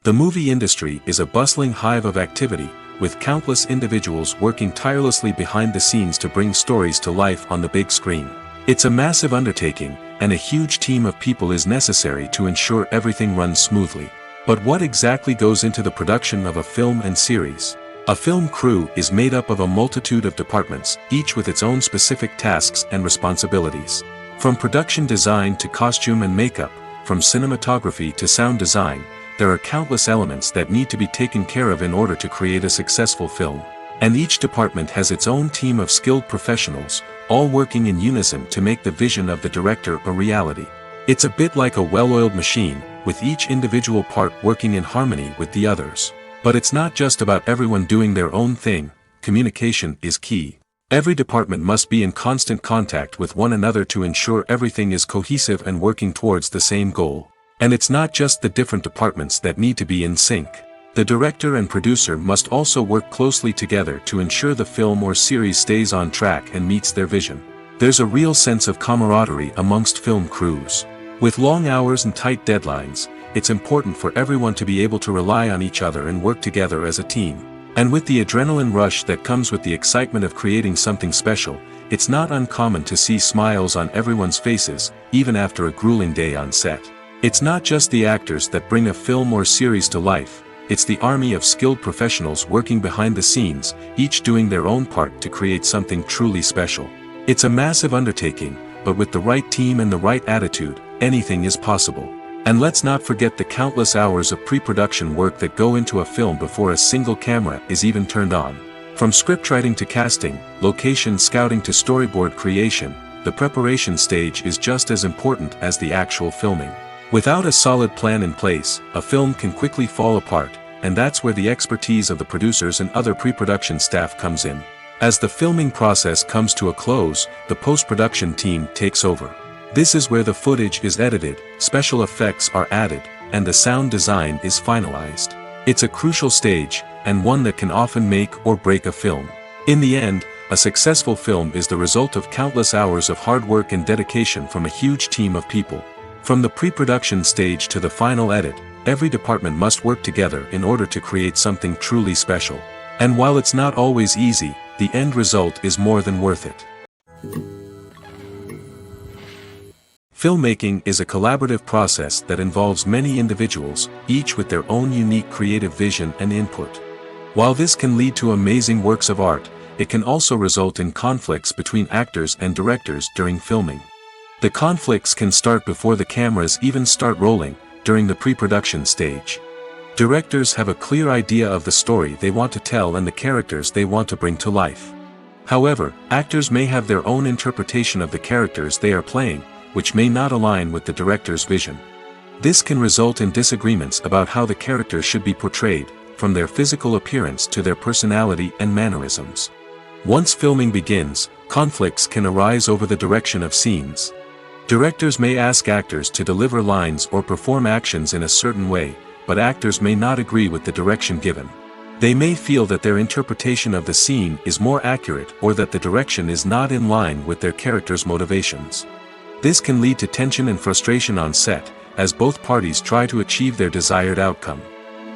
The movie industry is a bustling hive of activity, with countless individuals working tirelessly behind the scenes to bring stories to life on the big screen. It's a massive undertaking, and a huge team of people is necessary to ensure everything runs smoothly. But what exactly goes into the production of a film and series? A film crew is made up of a multitude of departments, each with its own specific tasks and responsibilities. From production design to costume and makeup, from cinematography to sound design, there are countless elements that need to be taken care of in order to create a successful film. And each department has its own team of skilled professionals, all working in unison to make the vision of the director a reality. It's a bit like a well-oiled machine, with each individual part working in harmony with the others. But it's not just about everyone doing their own thing, communication is key. Every department must be in constant contact with one another to ensure everything is cohesive and working towards the same goal. And it's not just the different departments that need to be in sync. The director and producer must also work closely together to ensure the film or series stays on track and meets their vision. There's a real sense of camaraderie amongst film crews. With long hours and tight deadlines, it's important for everyone to be able to rely on each other and work together as a team. And with the adrenaline rush that comes with the excitement of creating something special, it's not uncommon to see smiles on everyone's faces, even after a grueling day on set. It's not just the actors that bring a film or series to life, it's the army of skilled professionals working behind the scenes, each doing their own part to create something truly special. It's a massive undertaking, but with the right team and the right attitude, anything is possible. And let's not forget the countless hours of pre-production work that go into a film before a single camera is even turned on. From scriptwriting to casting, location scouting to storyboard creation, the preparation stage is just as important as the actual filming. Without a solid plan in place, a film can quickly fall apart, and that's where the expertise of the producers and other pre-production staff comes in. As the filming process comes to a close, the post-production team takes over. This is where the footage is edited, special effects are added, and the sound design is finalized. It's a crucial stage, and one that can often make or break a film. In the end, a successful film is the result of countless hours of hard work and dedication from a huge team of people. From the pre-production stage to the final edit, every department must work together in order to create something truly special. And while it's not always easy, the end result is more than worth it. Filmmaking is a collaborative process that involves many individuals, each with their own unique creative vision and input. While this can lead to amazing works of art, it can also result in conflicts between actors and directors during filming. The conflicts can start before the cameras even start rolling, during the pre-production stage. Directors have a clear idea of the story they want to tell and the characters they want to bring to life. However, actors may have their own interpretation of the characters they are playing, which may not align with the director's vision. This can result in disagreements about how the characters should be portrayed, from their physical appearance to their personality and mannerisms. Once filming begins, conflicts can arise over the direction of scenes. Directors may ask actors to deliver lines or perform actions in a certain way, but actors may not agree with the direction given. They may feel that their interpretation of the scene is more accurate or that the direction is not in line with their character's motivations. This can lead to tension and frustration on set, as both parties try to achieve their desired outcome.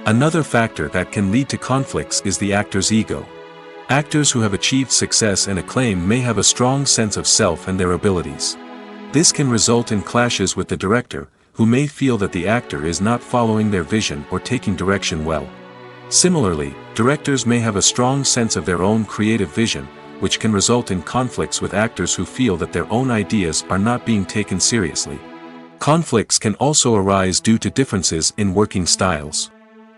Another factor that can lead to conflicts is the actor's ego. Actors who have achieved success and acclaim may have a strong sense of self and their abilities. This can result in clashes with the director, who may feel that the actor is not following their vision or taking direction well. Similarly, directors may have a strong sense of their own creative vision, which can result in conflicts with actors who feel that their own ideas are not being taken seriously. Conflicts can also arise due to differences in working styles.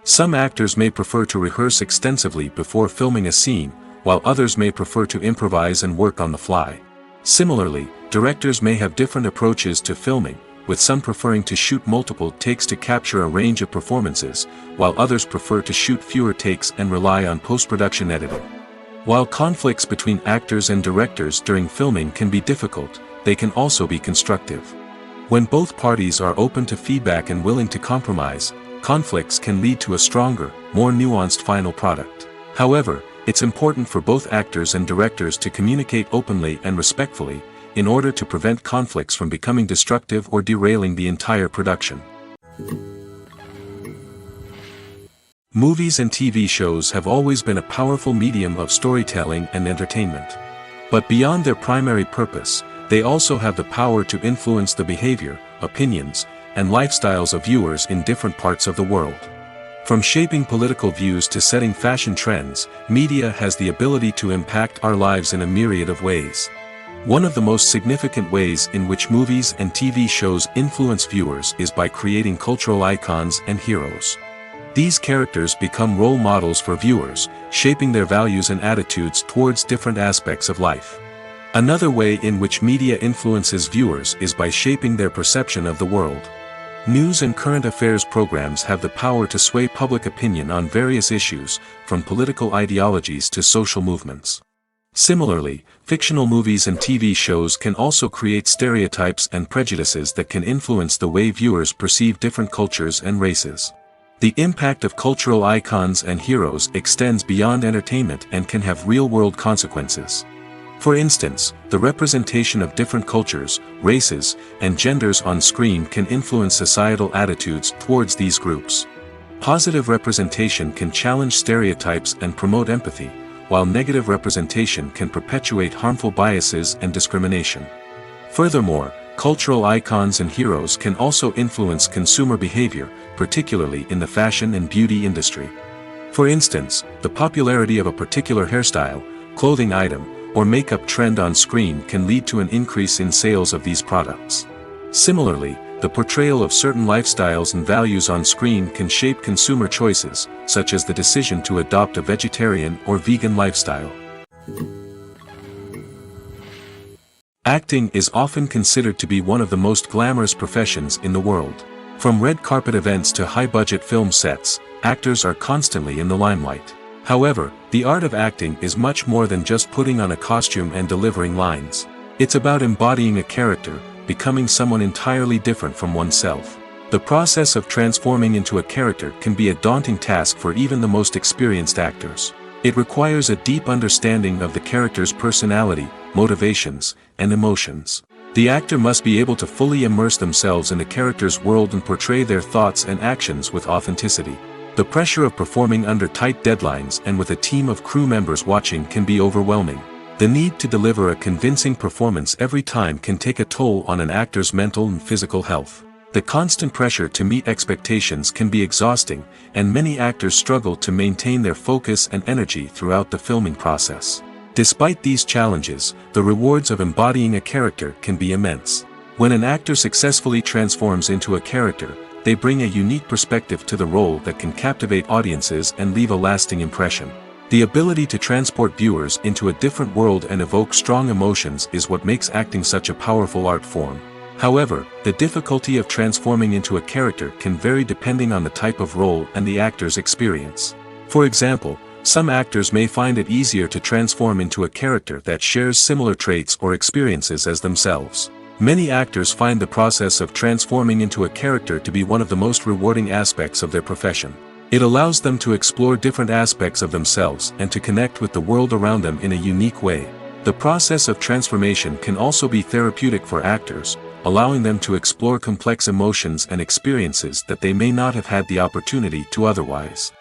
Some actors may prefer to rehearse extensively before filming a scene, while others may prefer to improvise and work on the fly. Similarly, directors may have different approaches to filming, with some preferring to shoot multiple takes to capture a range of performances, while others prefer to shoot fewer takes and rely on post-production editing. While conflicts between actors and directors during filming can be difficult, they can also be constructive. When both parties are open to feedback and willing to compromise, conflicts can lead to a stronger, more nuanced final product. However, it's important for both actors and directors to communicate openly and respectfully, in order to prevent conflicts from becoming destructive or derailing the entire production. Movies and TV shows have always been a powerful medium of storytelling and entertainment. But beyond their primary purpose, they also have the power to influence the behavior, opinions, and lifestyles of viewers in different parts of the world. From shaping political views to setting fashion trends, media has the ability to impact our lives in a myriad of ways. One of the most significant ways in which movies and TV shows influence viewers is by creating cultural icons and heroes. These characters become role models for viewers, shaping their values and attitudes towards different aspects of life. Another way in which media influences viewers is by shaping their perception of the world. News and current affairs programs have the power to sway public opinion on various issues, from political ideologies to social movements. Similarly, fictional movies and TV shows can also create stereotypes and prejudices that can influence the way viewers perceive different cultures and races. The impact of cultural icons and heroes extends beyond entertainment and can have real-world consequences. For instance, the representation of different cultures, races, and genders on screen can influence societal attitudes towards these groups. Positive representation can challenge stereotypes and promote empathy, while negative representation can perpetuate harmful biases and discrimination. Furthermore, cultural icons and heroes can also influence consumer behavior, particularly in the fashion and beauty industry. For instance, the popularity of a particular hairstyle, clothing item, or makeup trend on screen can lead to an increase in sales of these products. Similarly, the portrayal of certain lifestyles and values on screen can shape consumer choices, such as the decision to adopt a vegetarian or vegan lifestyle. Acting is often considered to be one of the most glamorous professions in the world. From red carpet events to high-budget film sets, actors are constantly in the limelight. However, the art of acting is much more than just putting on a costume and delivering lines. It's about embodying a character, becoming someone entirely different from oneself. The process of transforming into a character can be a daunting task for even the most experienced actors. It requires a deep understanding of the character's personality, motivations, and emotions. The actor must be able to fully immerse themselves in the character's world and portray their thoughts and actions with authenticity. The pressure of performing under tight deadlines and with a team of crew members watching can be overwhelming. The need to deliver a convincing performance every time can take a toll on an actor's mental and physical health. The constant pressure to meet expectations can be exhausting, and many actors struggle to maintain their focus and energy throughout the filming process. Despite these challenges, the rewards of embodying a character can be immense. When an actor successfully transforms into a character, they bring a unique perspective to the role that can captivate audiences and leave a lasting impression. The ability to transport viewers into a different world and evoke strong emotions is what makes acting such a powerful art form. However, the difficulty of transforming into a character can vary depending on the type of role and the actor's experience. For example, some actors may find it easier to transform into a character that shares similar traits or experiences as themselves. Many actors find the process of transforming into a character to be one of the most rewarding aspects of their profession. It allows them to explore different aspects of themselves and to connect with the world around them in a unique way. The process of transformation can also be therapeutic for actors, allowing them to explore complex emotions and experiences that they may not have had the opportunity to otherwise.